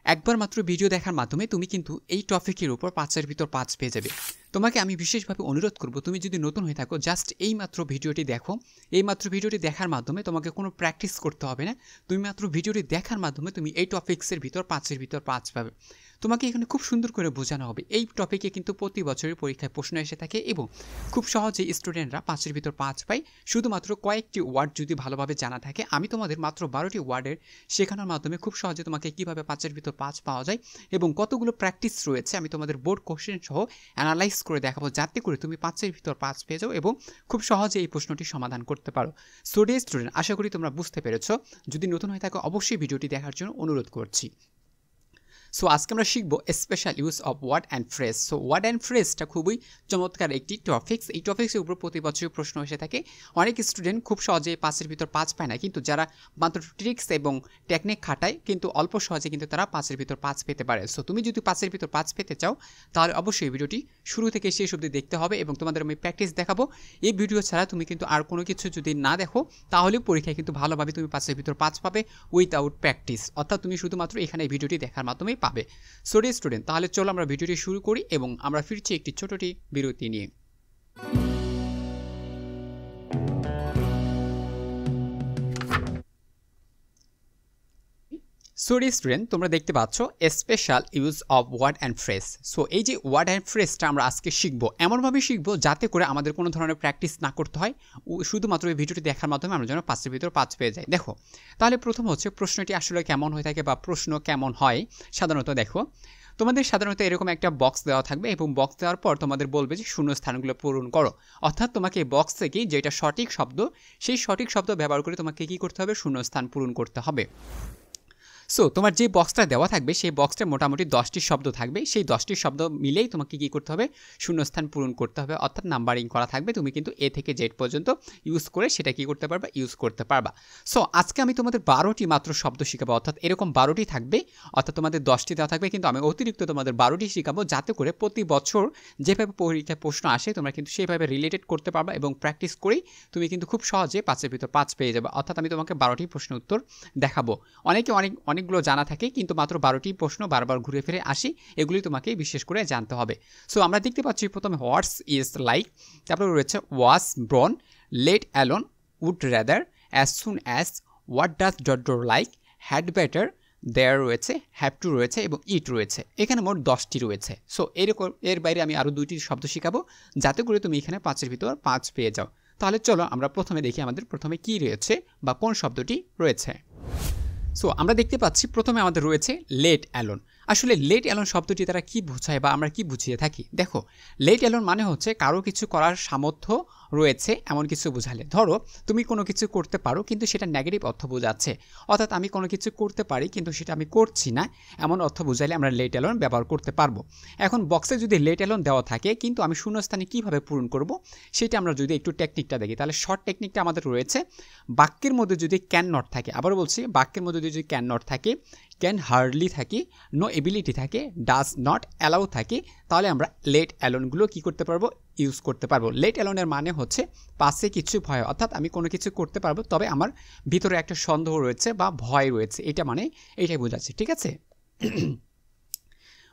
একবার মাত্র ভিডিও দেখার মাধ্যমে তুমি কিন্তু এই টপিকের উপর 5-এর ভিতর 5 পেয়ে যাবে। তোমাকে আমি বিশেষভাবে অনুরোধ করব, তুমি যদি নতুন হয়ে থাকো জাস্ট এই মাত্র ভিডিওটি দেখো। এই মাত্র ভিডিওটি দেখার মাধ্যমে তোমাকে কোনো প্র্যাকটিস করতে হবে না। তুমি মাত্র ভিডিওটি দেখার মাধ্যমে তুমি এই টপিক্সের ভিতর 5-এর ভিতর 5 পাবে। তোমাকে এখানে খুব সুন্দর করে বোঝানো হবে। এই টপিকে কিন্তু প্রতি বছরের পরীক্ষায় প্রশ্ন এসে থাকে এবং খুব সহজেই স্টুডেন্টরা 5-এর ভিতর 5 পায়। শুধুমাত্র কয়েকটি ওয়ার্ড যদি ভালোভাবে জানা থাকে, আমি তোমাদের মাত্র 12টি ওয়ার্ডের শেখানোর মাধ্যমে খুব সহজে তোমাকে কীভাবে 5-এর ভিতর 5 পাওয়া যায় এবং কতগুলো প্র্যাকটিস রয়েছে আমি তোমাদের বোর্ড কোশ্চেন সহ অ্যানালাইজ করে দেখাবো, যাতে করে তুমি 5-এর ভিতর 5 পেয়ে যাও এবং খুব সহজে এই প্রশ্নটি সমাধান করতে পারো। সো ডিয়ার স্টুডেন্ট, আশা করি তোমরা বুঝতে পেরেছো। যদি নতুন হয়ে থাকো অবশ্যই ভিডিওটি দেখার জন্য অনুরোধ করছি। সো আজকে আমরা শিখবো special use of word and phrase. So word and ফ্রেজটা খুবই চমৎকার একটি টপিক্স। এই টপিক্সের উপর প্রতি বছরই প্রশ্ন এসে থাকে। অনেক স্টুডেন্ট খুব সহজে 5-এর ভিতর 5 পায় না, কিন্তু যারা মাত্র ট্রিক্স এবং টেকনিক খাটায় কিন্তু অল্প সহজে কিন্তু তারা 5-এর ভিতর 5 পেতে পারে। সো তুমি যদি 5-এর ভিতর 5 পেতে চাও তাহলে অবশ্যই এই ভিডিওটি শুরু থেকে শেষ অবধি দেখতে হবে এবং তোমাদের আমি প্র্যাকটিস দেখাবো। এই ভিডিও ছাড়া তুমি কিন্তু আর কোনো কিছু যদি না দেখো তাহলে পরীক্ষায় কিন্তু ভালোভাবে তুমি 5-এর ভিতর 5 পাবে উইথআউট প্র্যাকটিস, অর্থাৎ তুমি শুধুমাত্র এখানে এই ভিডিওটি দেখার মাধ্যমেই পাবে। সো ডিয়ার স্টুডেন্ট, তাহলে চলো আমরা ভিডিওটি শুরু করি এবং আমরা ফিরছি একটি ছোটটি বিরতি নিয়ে। সো ডিয়ার স্টুডেন্ট, তোমরা দেখতে পাচ্ছ special use of word and phrase. So এই যে ওয়ার্ড অ্যান্ড ফ্রেজটা আমরা আজকে শিখবো, এমনভাবে শিখবো যাতে করে আমাদের কোনো ধরনের প্র্যাকটিস না করতে হয়, শুধুমাত্র এই ভিডিওটি দেখার মাধ্যমে আমরা যেন 5-এর ভিতর 5 পেয়ে যাই। দেখো, তাহলে প্রথম হচ্ছে প্রশ্নটি আসলে কেমন হয়ে থাকে বা প্রশ্ন কেমন হয় সাধারণত। দেখো, তোমাদের সাধারণত এরকম একটা বক্স দেওয়া থাকবে এবং বক্স দেওয়ার পর তোমাদের বলবে যে শূন্য স্থানগুলো পূরণ করো, অর্থাৎ তোমাকে এই বক্স থেকে যেটা সঠিক শব্দ সেই সঠিক শব্দ ব্যবহার করে তোমাকে কী করতে হবে, শূন্য স্থান পূরণ করতে হবে। সো তোমার যে বক্সটা দেওয়া থাকবে সেই বক্সটা মোটামুটি 10টি শব্দ থাকবে। সেই 10টি শব্দ মিলেই তোমাকে কী করতে হবে, শূন্যস্থান পূরণ করতে হবে, অর্থাৎ নাম্বারিং করা থাকবে। তুমি কিন্তু এ থেকে জেড পর্যন্ত ইউজ করে সেটা কী করতে পারবা, ইউজ করতে পারবা। সো আজকে আমি তোমাদের 12টি মাত্র শব্দ শেখাবো, অর্থাৎ এরকম 12টি থাকবে, অর্থাৎ তোমাদের 10টি দেওয়া থাকবে, কিন্তু আমি অতিরিক্ত তোমাদের 12টি শেখাবো, যাতে করে প্রতি বছর যেভাবে পরীক্ষায় প্রশ্ন আসে তোমরা কিন্তু সেইভাবে রিলেটেড করতে পারবা এবং প্র্যাকটিস করেই তুমি কিন্তু খুব সহজে 5-এর ভিতর 5 পেয়ে যাবে। অর্থাৎ আমি তোমাকে 12টি প্রশ্ন উত্তর দেখাবো। অনেকগুলো জানা থাকে, কিন্তু মাত্র 12টি প্রশ্ন বারবার ঘুরে ফিরে আসি, এগুলি তোমাকে বিশেষ করে জানতে হবে। সো আমরা দেখতে পাচ্ছি প্রথমে হোয়াটস ইজ লাইক, তারপরে রয়েছে was born, let alone, would rather, as soon as, what does dot like, had better, there রয়েছে, হ্যাভ টু রয়েছে এবং ইট রয়েছে। এখানে মোট 10টি রয়েছে। সো এর বাইরে আমি আরও 2টি শব্দ শেখাবো, যাতে করে তুমি এখানে 5-এর ভিতর 5 পেয়ে যাও। তাহলে চলো আমরা প্রথমে দেখি আমাদের প্রথমে কী রয়েছে বা কোন শব্দটি রয়েছে। সো আমরা দেখতে পাচ্ছি প্রথমে আমাদের রয়েছে লেট অ্যালোন। আসলে লেট অ্যালোন শব্দটি তারা কী বোঝায় বা আমরা কি বুঝিয়ে থাকি? দেখো, লেট অ্যালোন মানে হচ্ছে কারো কিছু করার সামর্থ্য রয়েছে এমন কিছু বোঝালে। ধরো তুমি কোনো কিছু করতে পারো কিন্তু সেটা নেগেটিভ অর্থ বোঝাচ্ছে, অর্থাৎ আমি কোনো কিছু করতে পারি কিন্তু সেটা আমি করছি না, এমন অর্থ বোঝালে আমরা লেট অ্যালোন ব্যবহার করতে পারবো। এখন বক্সে যদি লেট অ্যালোন দেওয়া থাকে কিন্তু আমি শূন্যস্থানে কীভাবে পূরণ করব সেটা আমরা যদি একটু টেকনিকটা দেখি, তাহলে শর্ট টেকনিকটা আমাদের রয়েছে। বাক্যের মধ্যে যদি ক্যান নট থাকে, আবার বলছি বাক্যের মধ্যে যদি ক্যান নট থাকে, ক্যান হার্ডলি থাকে, নো এবিলিটি থাকে, ডাজ নট অ্যালাউ থাকে, তাহলে আমরা লেট অ্যালোনগুলো কী করতে পারবো, ইউজ করতে পারবো। লেট অ্যালোনের মানে হচ্ছে পাশে কিছু ভয়, অর্থাৎ আমি কোনো কিছু করতে পারবো তবে আমার ভিতরে একটা সন্দেহ রয়েছে বা ভয় রয়েছে, এটা মানে এইটাই বোঝাচ্ছে। ঠিক আছে,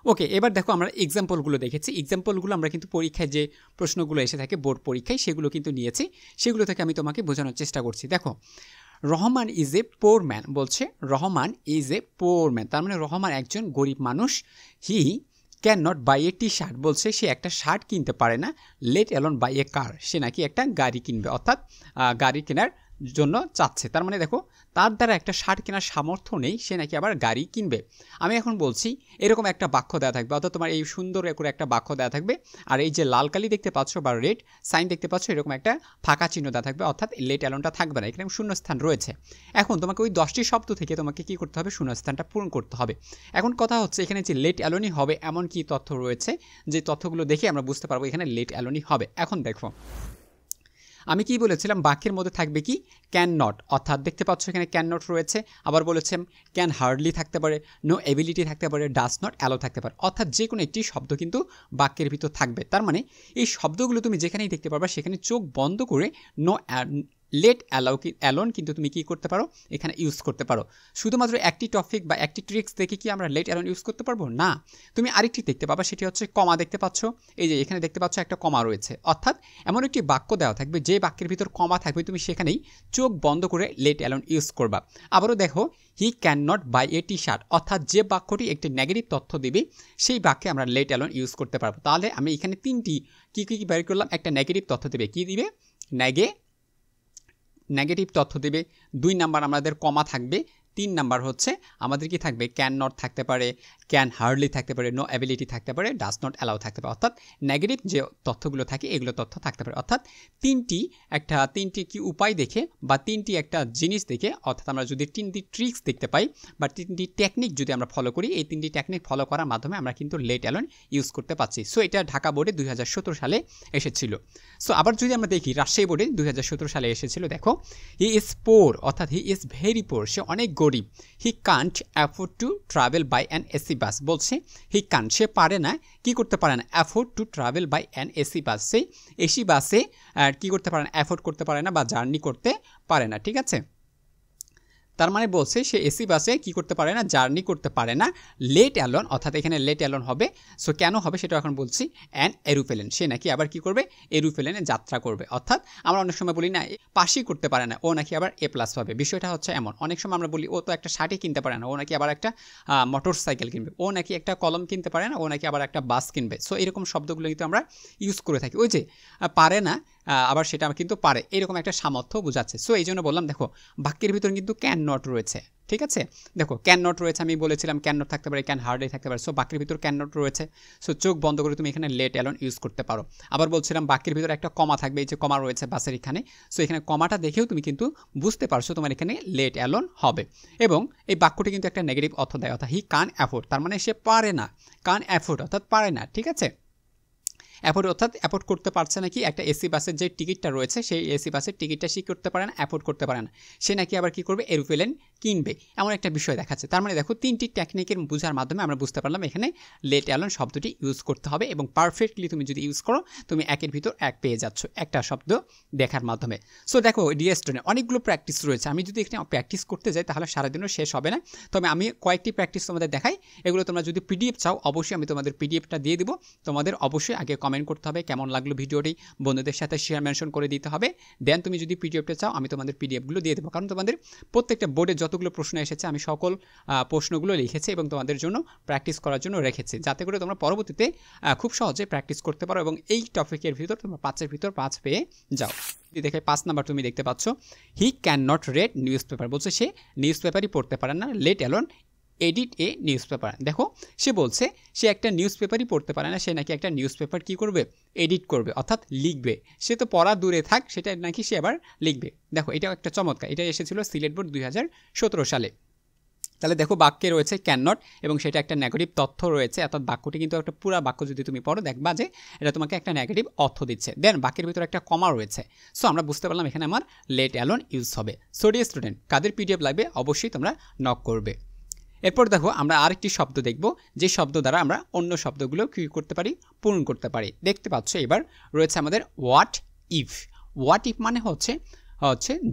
ওকে। এবার দেখো, আমরা এক্সাম্পলগুলো দেখেছি। এক্সাম্পলগুলো আমরা কিন্তু পরীক্ষায় যে প্রশ্নগুলো এসে থাকে বোর্ড পরীক্ষায় সেগুলো কিন্তু নিয়েছি, সেগুলো থেকে আমি তোমাকে বোঝানোর চেষ্টা করছি। দেখো, Rahman is a poor man, বলছে Rahman is a poor man, তার মানে রহমান একজন গরিব মানুষ। He can not buy a T shirt, বলছে সে একটা শার্ট কিনতে পারে না। Let alone buy a car, সে নাকি একটা গাড়ি কিনবে, অর্থাৎ গাড়ি কেনার জন্য চাচ্ছে। তার মানে দেখো, তার দ্বারা একটা শার্ট কেনার সামর্থ্য নেই, সে নাকি আবার গাড়ি কিনবে। আমি এখন বলছি এরকম একটা বাক্য দেওয়া থাকবে, অর্থাৎ তোমার এই সুন্দর করে একটা বাক্য দেওয়া থাকবে, আর এই যে লাল কালি দেখতে পাচ্ছ বা রেড সাইন দেখতে পাচ্ছ, এরকম একটা ফাঁকা চিহ্ন দেওয়া থাকবে, অর্থাৎ লেট অ্যালোনটা থাকবে না, এখানে শূন্যস্থান রয়েছে। এখন তোমাকে ওই 10টি শব্দ থেকে তোমাকে কী করতে হবে, শূন্যস্থানটা পূরণ করতে হবে। এখন কথা হচ্ছে এখানে যে লেট অ্যালোনই হবে এমন কি তথ্য রয়েছে, যে তথ্যগুলো দেখে আমরা বুঝতে পারবো এখানে লেট অ্যালোনই হবে। এখন দেখো, আমি কি বলেছিলাম, বাক্যের মধ্যে থাকবে কি, ক্যান নট, অর্থাৎ দেখতে পাচ্ছ এখানে ক্যান নট রয়েছে। আবার বলেছেন ক্যান হার্ডলি থাকতে পারে, নো এবিলিটি থাকতে পারে, ডাজ নট অ্যালাউ থাকতে পারে, অর্থাৎ যে কোনো একটি শব্দ কিন্তু বাক্যের ভিতর থাকবে। তার মানে এই শব্দগুলো তুমি যেখানেই দেখতে পারবা সেখানে চোখ বন্ধ করে লেট অ্যালোন কিন্তু তুমি কি করতে পারো এখানে ইউজ করতে পারো। শুধুমাত্র একটি টপিক বা একটি ট্রিক্স দেখে কি আমরা লেট অ্যালোন ইউজ করতে পারবো না। তুমি আরেকটি দেখতে পাবা, সেটি হচ্ছে কমা দেখতে পাচ্ছ, এই যে এখানে দেখতে পাচ্ছ একটা কমা রয়েছে, অর্থাৎ এমন একটি বাক্য দেওয়া থাকবে যে বাক্যের ভিতর কমা থাকবে, তুমি সেখানেই চোখ বন্ধ করে লেট অ্যালোন ইউজ করবা। আবারও দেখো, he can not buy a T shirt, অর্থাৎ যে বাক্যটি একটি নেগেটিভ তথ্য দিবে সেই বাক্যে আমরা লেট অ্যালোন ইউজ করতে পারবো। তাহলে আমি এখানে তিনটি কি বের করলাম, একটা নেগেটিভ তথ্য দেবে, কি দিবে নেগেটিভ তথ্য দেবে, 2 নাম্বার আমাদের কমা থাকবে, 3 নাম্বার হচ্ছে আমাদের কি থাকবে ক্যান নট থাকতে পারে, ক্যান হার্ডলি থাকতে পারে, নো অ্যাবিলিটি থাকতে পারে, ডাজ নট অ্যালাউ থাকতে পারে, অর্থাৎ নেগেটিভ যে তথ্যগুলো থাকে এগুলো তথ্য থাকতে পারে। অর্থাৎ তিনটি কি উপায় দেখে বা তিনটি একটা জিনিস দেখে, অর্থাৎ আমরা যদি 3টি ট্রিক্স দেখতে পাই বা 3টি টেকনিক যদি আমরা ফলো করি, এই 3টি টেকনিক ফলো করার মাধ্যমে আমরা কিন্তু লেট অ্যালোন ইউজ করতে পারছি। সো এটা ঢাকা বোর্ডে 2017 সালে এসেছিল। সো আবার যদি আমরা দেখি রাজশাহী বোর্ডে 2017 সালে এসেছিল, দেখো হি ইজ পোর, অর্থাৎ হি ইজ ভেরি পোর, সে অনেক গরিব। He can't afford to travel by an AC bus, বলছে হি কান, সে পারে না, কি করতে পারে না, afford to travel by an AC bus, সেই এসি বাসে কি করতে পারে না, অ্যাফোর্ড করতে পারে না বা জার্নি করতে পারে না। ঠিক আছে, তার মানে বলছে সে এসি বাসে কি করতে পারে না, জার্নি করতে পারে না। লেট অ্যালোন, অর্থাৎ এখানে লেট অ্যালোন হবে। সো কেন হবে সেটা এখন বলছি। অ্যান এরোপ্লেন, সে নাকি আবার কি করবে, এরোপ্লেনে যাত্রা করবে। অর্থাৎ আমরা অনেক সময় বলি না পাশই করতে পারে না, ও নাকি আবার A+ পাবে। বিষয়টা হচ্ছে এমন, অনেক সময় আমরা বলি ও তো একটা শার্টই কিনতে পারে না, ও নাকি আবার একটা মোটর সাইকেল কিনবে, ও নাকি একটা কলম কিনতে পারে না, ও নাকি আবার একটা বাস কিনবে। সো এরকম শব্দগুলো কিন্তু আমরা ইউজ করে থাকি। ওই যে পারে না আবার সেটা কিন্তু পারে, এরকম একটা সামর্থ্য বোঝাচ্ছে। সো এই জন্য বললাম, দেখো বাক্যের ভিতরে কিন্তু ক্যান নট রয়েছে। ঠিক আছে, দেখো ক্যান নট রয়েছে, আমি বলেছিলাম ক্যান নট থাকতে পারে, ক্যান হার্ডলি থাকতে পারে। সো বাক্যের ভিতর ক্যান নট রয়েছে, সো চোখ বন্ধ করে তুমি এখানে লেট অ্যালোন ইউজ করতে পারো। আবার বলছিলাম বাক্যের ভিতরে একটা কমা থাকবে, এই যে কমা রয়েছে বাসের এখানে, সো এখানে কমাটা দেখেও তুমি কিন্তু বুঝতে পারছো তোমার এখানে লেট অ্যালোন হবে। এবং এই বাক্যটি কিন্তু একটা নেগেটিভ অর্থ দেয়, অর্থাৎ হি কান অ্যাফোর্ড, তার মানে সে পারে না, কান অ্যাফোর্ড অর্থাৎ পারে না। ঠিক আছে, অ্যাফোর্ড অর্থাৎ অ্যাফোর্ড করতে পারছে নাকি, একটা এসি বাসের যে টিকিটটা রয়েছে সেই এসি বাসের টিকিটটা সে করতে পারে না, অ্যাফোর্ড করতে পারে না, সে নাকি আবার কি করবে, এরোপ্লেন কিনবে, এমন একটা বিষয় দেখাচ্ছে। তার মানে দেখো 3টি টেকনিকের বোঝার মাধ্যমে আমরা বুঝতে পারলাম এখানে লেট অ্যালোন শব্দটি ইউজ করতে হবে, এবং পারফেক্টলি তুমি যদি ইউজ করো তুমি একের ভিতর এক পেয়ে যাচ্ছ একটা শব্দ দেখার মাধ্যমে। সো দেখো ডিয়ার স্টুডেন্ট, অনেকগুলো প্র্যাকটিস রয়েছে, আমি যদি এখানে প্র্যাকটিস করতে যাই তাহলে সারাদিনও শেষ হবে না। তবে আমি কয়েকটি প্র্যাকটিস তোমাদের দেখাই, এগুলো তোমরা যদি পিডিএফ চাও অবশ্যই আমি তোমাদের পিডিএফটা দিয়ে দিব। তোমাদের অবশ্যই আগে কমেন্ট করতে হবে কেমন লাগলো ভিডিওটি, বন্ধুদের সাথে শেয়ার মেনশন করে দিতে হবে। দেন তুমি যদি পিডিএফটা চাও আমি তোমাদের পিডিএফগুলো দিয়ে দেবো, কারণ তোমাদের প্রত্যেকটা বোর্ডে যতগুলো প্রশ্ন এসেছে আমি সকল প্রশ্নগুলো লিখেছি এবং তোমাদের জন্য প্র্যাকটিস করার জন্য রেখেছি, যাতে করে তোমরা পরবর্তীতে খুব সহজে প্র্যাকটিস করতে পারো এবং এই টপিকের ভিতর তোমরা 5-এর ভিতর 5 পেয়ে যাও। দেখে 5 নাম্বার তুমি দেখতে পাচ্ছ, he can not red news paper, বলছে সে নিউজ পেপারই পড়তে পারে না, লেট অ্যালোন এডিট এ নিউজ পেপার। দেখো সে বলছে সে একটা নিউজ পেপারই পড়তে পারে না, সে নাকি একটা নিউজ পেপার কী করবে, এডিট করবে, অর্থাৎ লিখবে। সে তো পড়া দূরে থাক, সেটা নাকি সে আবার লিখবে। দেখো এটাও একটা চমৎকার, এটা এসেছিল সিলেট বোর্ড 2017 সালে। তাহলে দেখো বাক্যে রয়েছে ক্যান নট এবং সেটা একটা নেগেটিভ তথ্য রয়েছে, অর্থাৎ বাক্যটি কিন্তু একটা পুরা বাক্য যদি তুমি পড়ো দেখবা যে এটা তোমাকে একটা নেগেটিভ অর্থ দিচ্ছে। দেন বাক্যের ভিতরে একটা কমা রয়েছে, সো আমরা বুঝতে পারলাম এখানে আমার লেট অ্যালোন ইউজ হবে। সো ডিয়ার স্টুডেন্ট, কাদের পিডিএফ লাগবে অবশ্যই তোমরা নক করবে। এরপর দেখো আমরা আরেকটি শব্দ দেখব, যে শব্দ দ্বারা আমরা অন্য শব্দগুলো কী করতে পারি, পূরণ করতে পারি। দেখতে পাচ্ছ এবার রয়েছে আমাদের হোয়াট ইফ। হোয়াট ইফ মানে হচ্ছে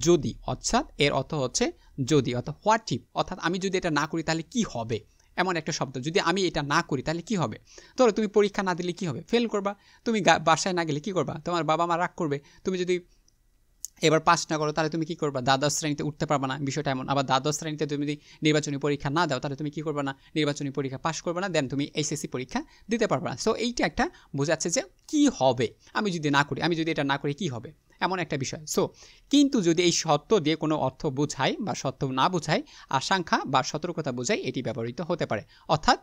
যদি, অর্থাৎ এর অর্থ হচ্ছে যদি, অর্থাৎ হোয়াট ইফ, অর্থাৎ আমি যদি এটা না করি তাহলে কি হবে, এমন একটা শব্দ। যদি আমি এটা না করি তাহলে কি হবে, ধরো তুমি পরীক্ষা না দিলে কি হবে, ফেল করবা, তুমি বাসায় না গেলে কি করবা, তোমার বাবা মা রাগ করবে, তুমি যদি এবার পাস না করো তাহলে তুমি কী করবা, দ্বাদশ শ্রেণীতে উঠতে পারবে না, বিষয়টা এমন। আবার দ্বাদশ শ্রেণীতে তুমি যদি নির্বাচনী পরীক্ষা না দাও তাহলে তুমি কী করবে না, নির্বাচনী পরীক্ষা পাস করবে না, দেন তুমি এইচএসসি পরীক্ষা দিতে পারবে না। সো এইটা একটা বোঝাচ্ছে যে কি হবে, আমি যদি না করি, আমি যদি এটা না করি কি হবে, এমন একটা বিষয়। সো কিন্তু যদি এই সত্য দিয়ে কোনো অর্থ বোঝায় বা সত্য না বোঝায়, আশঙ্কা বা সতর্কতা বোঝায়, এটি ব্যবহৃত হতে পারে। অর্থাৎ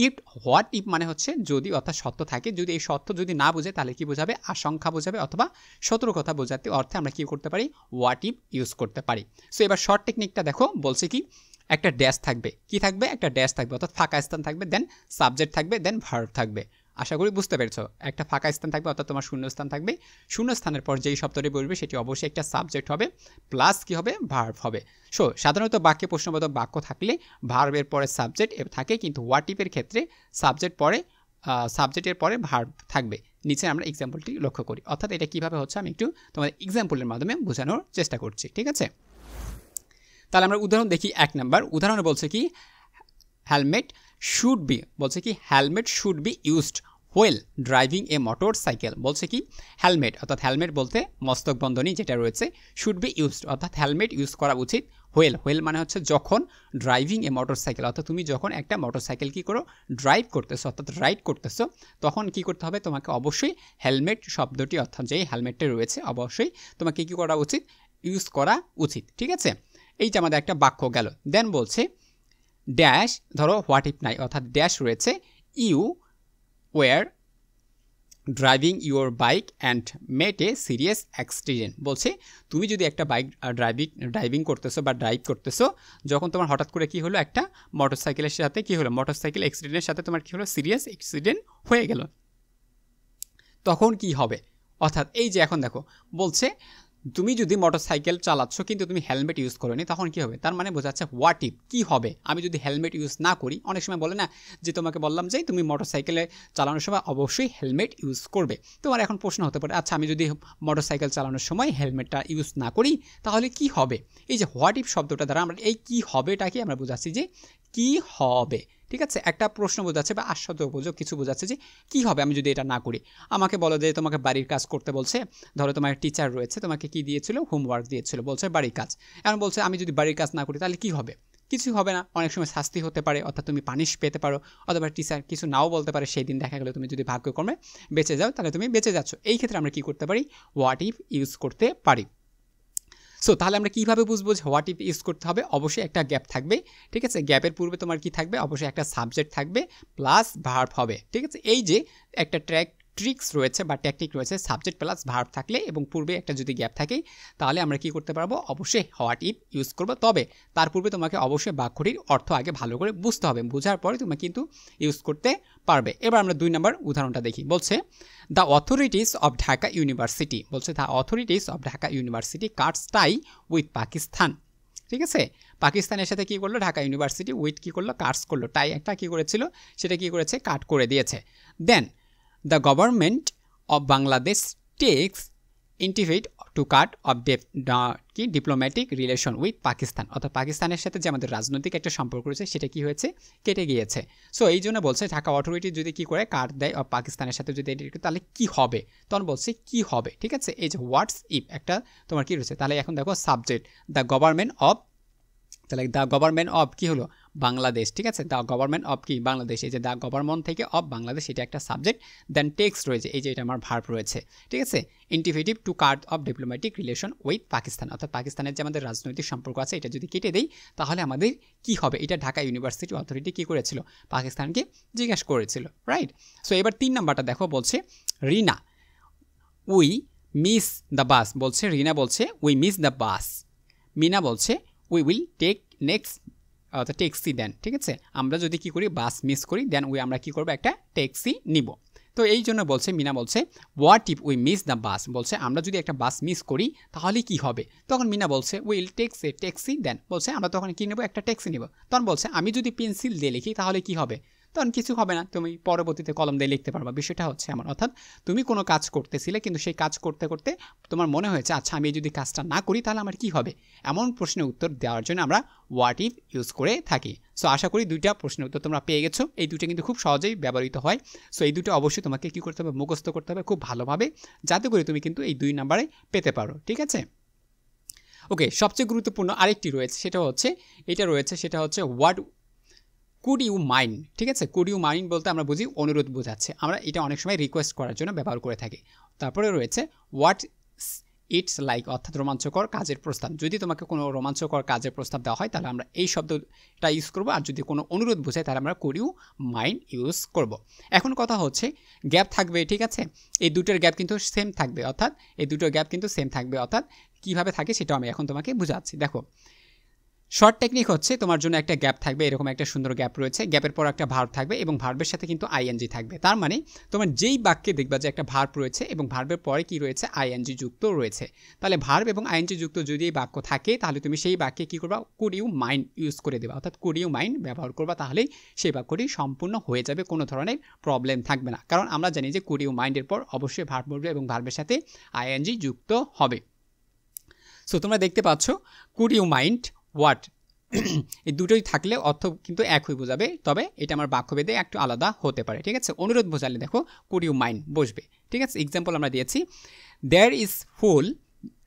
ইফ, হোয়াট ইফ মানে হচ্ছে যদি, অর্থাৎ সত্য থাকে, যদি এই সত্য যদি না বোঝে তাহলে কি বোঝাবে, আশঙ্কা বোঝাবে অথবা সতর্কতা বোঝাতে অর্থে আমরা কি করতে পারি, হোয়াট ইফ ইউজ করতে পারি। সো এবার শর্ট টেকনিকটা দেখো, বলছে কি একটা ড্যাশ থাকবে, কি থাকবে, একটা ড্যাশ থাকবে, অর্থাৎ ফাঁকা স্থান থাকবে, দেন সাবজেক্ট থাকবে, দেন ভার্ব থাকবে। আশা করি বুঝতে পেরেছো, একটা ফাঁকা স্থান থাকবে অর্থাৎ তোমার শূন্যস্থান থাকবে, শূন্যস্থানের পর যেই শব্দটি বলবে সেটি অবশ্যই একটা সাবজেক্ট হবে, প্লাস কি হবে, ভার্ব হবে। সো সাধারণত বাক্যে প্রশ্নবোধক বাক্য থাকলে ভার্বের পরে সাবজেক্ট থাকে, কিন্তু হোয়াট ইফের ক্ষেত্রে সাবজেক্টের পরে ভার্ব থাকবে। নিচে আমরা এক্সাম্পলটি লক্ষ্য করি। অর্থাৎ এটা কীভাবে হচ্ছে আমি একটু তোমাদের এক্সাম্পলের মাধ্যমে বোঝানোর চেষ্টা করছি, ঠিক আছে। তাহলে আমরা উদাহরণ দেখি। 1 নাম্বার উদাহরণে বলছে কি হেলমেট শুড বি, বলছে কি helmet should be used while driving a motorcycle. বলছে কি হেলমেট, অর্থাৎ হেলমেট বলতে মস্তক বন্ধনী যেটা রয়েছে, শুড বি ইউজড অর্থাৎ হেলমেট ইউজ করা উচিত, হোয়েল মানে হচ্ছে যখন, ড্রাইভিং এ মোটর সাইকেল অর্থাৎ তুমি যখন একটা মোটর সাইকেল কী করো ড্রাইভ করতেছো অর্থাৎ রাইড করতেছো, তখন কি করতে হবে তোমাকে অবশ্যই হেলমেট শব্দটি অর্থাৎ যেই হেলমেটটা রয়েছে অবশ্যই তোমাকে কী করা উচিত, ইউজ করা উচিত, ঠিক আছে। এইটা আমাদের একটা বাক্য গেল। দেন বলছে ড্যাশ, ধরো হোয়াট ইফ নাই, অর্থাৎ ড্যাশ রয়েছে you were driving your bike and met a serious accident. বলছে তুমি যদি একটা বাইক ড্রাইভিং করতেছো বা ড্রাইভ করতেছো, যখন তোমার হঠাৎ করে কি হলো, একটা মোটরসাইকেলের সাথে কি হলো, মোটরসাইকেল অ্যাক্সিডেন্টের সাথে তোমার কি হলো, সিরিয়াস অ্যাক্সিডেন্ট হয়ে গেল, তখন কি হবে। অর্থাৎ এই যে এখন দেখো বলছে তুমি যদি মোটরসাইকেল চালাচ্ছ কিন্তু তুমি হেলমেট ইউজ করোনি, তখন কি হবে, তার মানে বোঝাচ্ছে হোয়াট ইফ, কী হবে আমি যদি হেলমেট ইউজ না করি। অনেক সময় বলে না যে তোমাকে বললাম যে তুমি মোটরসাইকেলে চালানোর সময় অবশ্যই হেলমেট ইউজ করবে। তোমার এখন প্রশ্ন হতে পারে আচ্ছা আমি যদি মোটরসাইকেল চালানোর সময় হেলমেটটা ইউজ না করি তাহলে কি হবে। এই যে হোয়াট ইফ শব্দটা দ্বারা আমরা এই কী হবেটাকে আমরা বোঝাচ্ছি যে কী হবে, ঠিক আছে। একটা প্রশ্ন বোঝাচ্ছে বা আশ্চর্যবোধক কিছু বোঝাচ্ছে যে কী হবে আমি যদি এটা না করি। আমাকে বলো যে তোমাকে বাড়ির কাজ করতে বলছে, ধরো তোমার টিচার রয়েছে, তোমাকে কি দিয়েছিল, হোমওয়ার্ক দিয়েছিল, বলছে বাড়ির কাজ। এখন বলছে আমি যদি বাড়ির কাজ না করি তাহলে কী হবে, কিছুই হবে না, অনেক সময় শাস্তি হতে পারে, অর্থাৎ তুমি পানিশ পেতে পারো, অথবা টিচার কিছু নাও বলতে পারে, সেই দিন দেখা গেলো তুমি যদি ভাগ্যক্রমে বেঁচে যাও তাহলে তুমি বেঁচে যাচ্ছ। এই ক্ষেত্রে আমরা কী করতে পারি, হোয়াট ইফ ইউজ করতে পারি। সো তাহলে আমরা কীভাবে বুঝবো যে হোয়াট ইফ ইউজ করতে হবে, অবশ্যই একটা গ্যাপ থাকবে, ঠিক আছে। গ্যাপের পূর্বে তোমার কি থাকবে, অবশ্যই একটা সাবজেক্ট থাকবে প্লাস ভার্ব হবে, ঠিক আছে। এই যে একটা ট্রিক্স রয়েছে বা টেকনিক রয়েছে, সাবজেক্ট প্লাস ভার্ব থাকলে এবং পূর্বে একটা যদি গ্যাপ থাকে তাহলে আমরা কি করতে পারবো, অবশ্যই হোয়াট ইফ ইউজ করবো। তবে তার পূর্বে তোমাকে অবশ্যই বাক্যটির অর্থ আগে ভালো করে বুঝতে হবে, বোঝার পরে তুমি কিন্তু ইউজ করতে পারবে। এবার আমরা 2 নম্বর উদাহরণটা দেখি। বলছে the authorities of Dhaka university, বলছে the authorities of Dhaka university cuts tie with Pakistan, ঠিক আছে। পাকিস্তানের সাথে কী করলো, ঢাকা ইউনিভার্সিটি উইথ কী করলো, কাটস করলো, টাই একটা কী করেছিল সেটা কী করেছে, কাট করে দিয়েছে। দেন the government of Bangladesh takes initiative to cut off diplomatic relation with Pakistan, অর্থাৎ পাকিস্তানের সাথে যে আমাদের রাজনৈতিক একটা সম্পর্ক রয়েছে সেটা কি হয়েছে, কেটে গিয়েছে। সো এই জন্য বলছে ঢাকা অথরিটি যদি কি করে কাট দেয় অফ পাকিস্তানের সাথে যদি তাহলে কি হবে, তখন বলছে কি হবে, ঠিক আছে। এই যে হোয়াটস ইফ একটা তোমার কি রয়েছে, তাহলে এখন দেখো সাবজেক্ট দ্য গভর্নমেন্ট অফ, তাহলে দ্য গভর্নমেন্ট অফ কী হলো, বাংলাদেশ, ঠিক আছে। দ্য গভর্নমেন্ট অফ কি, বাংলাদেশ। এই যে দ্য গভর্নমেন্ট থেকে অফ বাংলাদেশ এটা একটা সাবজেক্ট, দেন টেক্সট রয়েছে, এই যে এটা আমার ভার্ব রয়েছে, ঠিক আছে। Infinitive to cut off diplomatic relation with Pakistan, অর্থাৎ পাকিস্তানের যে আমাদের রাজনৈতিক সম্পর্ক আছে এটা যদি কেটে দেই তাহলে আমাদের কি হবে, এটা ঢাকা ইউনিভার্সিটি অথরিটি কী করেছিল, পাকিস্তানকে জিজ্ঞাসা করেছিল, রাইট। সো এবার 3 নাম্বারটা দেখো, বলছে Rina we miss the bus, বলছে রিনা বলছে we miss the bus, Mina বলছে we will take next taxi then, ঠিক আছে। আমরা যদি কি করি বাস মিস করি দেন আমরা কি করবো, একটা ট্যাক্সি নিব। তো এই জন্য বলছে মিনা বলছে what if we miss the bus, বলছে আমরা যদি একটা বাস মিস করি তাহলে কি হবে। তখন মিনা বলছে উইল টেক্স এ ট্যাক্সি দেন, বলছে আমরা তখন কি নেব, একটা ট্যাক্সি নেব। তখন বলছে আমি যদি পেন্সিল দিয়ে লিখি তাহলে কি হবে, তখন কিছু হবে না, তুমি পরবর্তীতে কলম দিয়ে লিখতে পারবা। বিষয়টা হচ্ছে এমন, অর্থাৎ তুমি কোনো কাজ করতেছিলে কিন্তু সেই কাজ করতে করতে তোমার মনে হয়েছে আচ্ছা আমি যদি কাজটা না করি তাহলে আমার কি হবে, এমন প্রশ্নের উত্তর দেওয়ার জন্য আমরা হোয়াট ইফ ইউজ করে থাকি। সো আশা করি 2টা প্রশ্নের উত্তর তোমরা পেয়ে গেছো। এই 2টা কিন্তু খুব সহজেই ব্যবহৃত হয়। সো এই 2টা অবশ্যই তোমাকে কী করতে হবে, মুখস্থ করতে হবে খুব ভালোভাবে, যাতে করে তুমি কিন্তু এই 2 নাম্বারে পেতে পারো, ঠিক আছে। ওকে, সবচেয়ে গুরুত্বপূর্ণ আরেকটি রয়েছে, সেটা হচ্ছে হোয়াট কুড ইউ মাইন্ড, ঠিক আছে। কুড ইউ মাইন্ড বলতে আমরা বুঝি অনুরোধ বোঝাচ্ছে, আমরা এটা অনেক সময় রিকোয়েস্ট করার জন্য ব্যবহার করে থাকি। তারপরে রয়েছে হোয়াট ইটস লাইক, অর্থাৎ রোমাঞ্চকর কাজের প্রস্তাব। যদি তোমাকে কোনো রোমাঞ্চকর কাজের প্রস্তাব দেওয়া হয় তাহলে আমরা এই শব্দটা ইউজ করবো, আর যদি কোনো অনুরোধ বোঝায় তাহলে আমরা কুড ইউ মাইন্ড ইউজ করব। এখন কথা হচ্ছে গ্যাপ থাকবে, ঠিক আছে। এই 2টোর গ্যাপ কিন্তু সেম থাকবে, অর্থাৎ কীভাবে থাকে সেটাও আমি এখন তোমাকে বুঝাচ্ছি। দেখো শর্ট টেকনিক হচ্ছে তোমার জন্য একটা গ্যাপ থাকবে, এরকম একটা সুন্দর গ্যাপ রয়েছে, গ্যাপের পর একটা ভার্ব থাকবে এবং ভার্বের সাথে কিন্তু আইএনজি থাকবে। তার মানে তোমার যেই বাক্যে দেখবা যে একটা ভার্ব রয়েছে এবং ভার্বের পরে কি রয়েছে, আইএনজি যুক্ত রয়েছে, তাহলে ভার্ব এবং আইএনজি যুক্ত যদি এই বাক্য থাকে তাহলে তুমি সেই বাক্যে কি করবা, কুড ইউ মাইন্ড ইউজ করে দেবা, অর্থাৎ কুড ইউ মাইন্ড ব্যবহার করবা, তাহলেই সেই বাক্যটি সম্পূর্ণ হয়ে যাবে, কোনো ধরনের প্রবলেম থাকবে না। কারণ আমরা জানি যে কুড ইউ মাইন্ডের পর অবশ্যই ভার্ব বলবে এবং ভার্বের সাথে আইএনজি যুক্ত হবে। সো তোমরা দেখতে পাচ্ছ কুড ইউ মাইন্ড হোয়াট, এই দুটোই থাকলে অর্থ কিন্তু একই বোঝাবে, তবে এটা আমার বাক্যভেদে একটু আলাদা হতে পারে, ঠিক আছে। অনুরোধ বোঝালে দেখো কুড ইউ মাইন্ড বসবে, ঠিক আছে। এক্সাম্পল আমরা দিয়েছি, দেয়ার ইজ ফুল,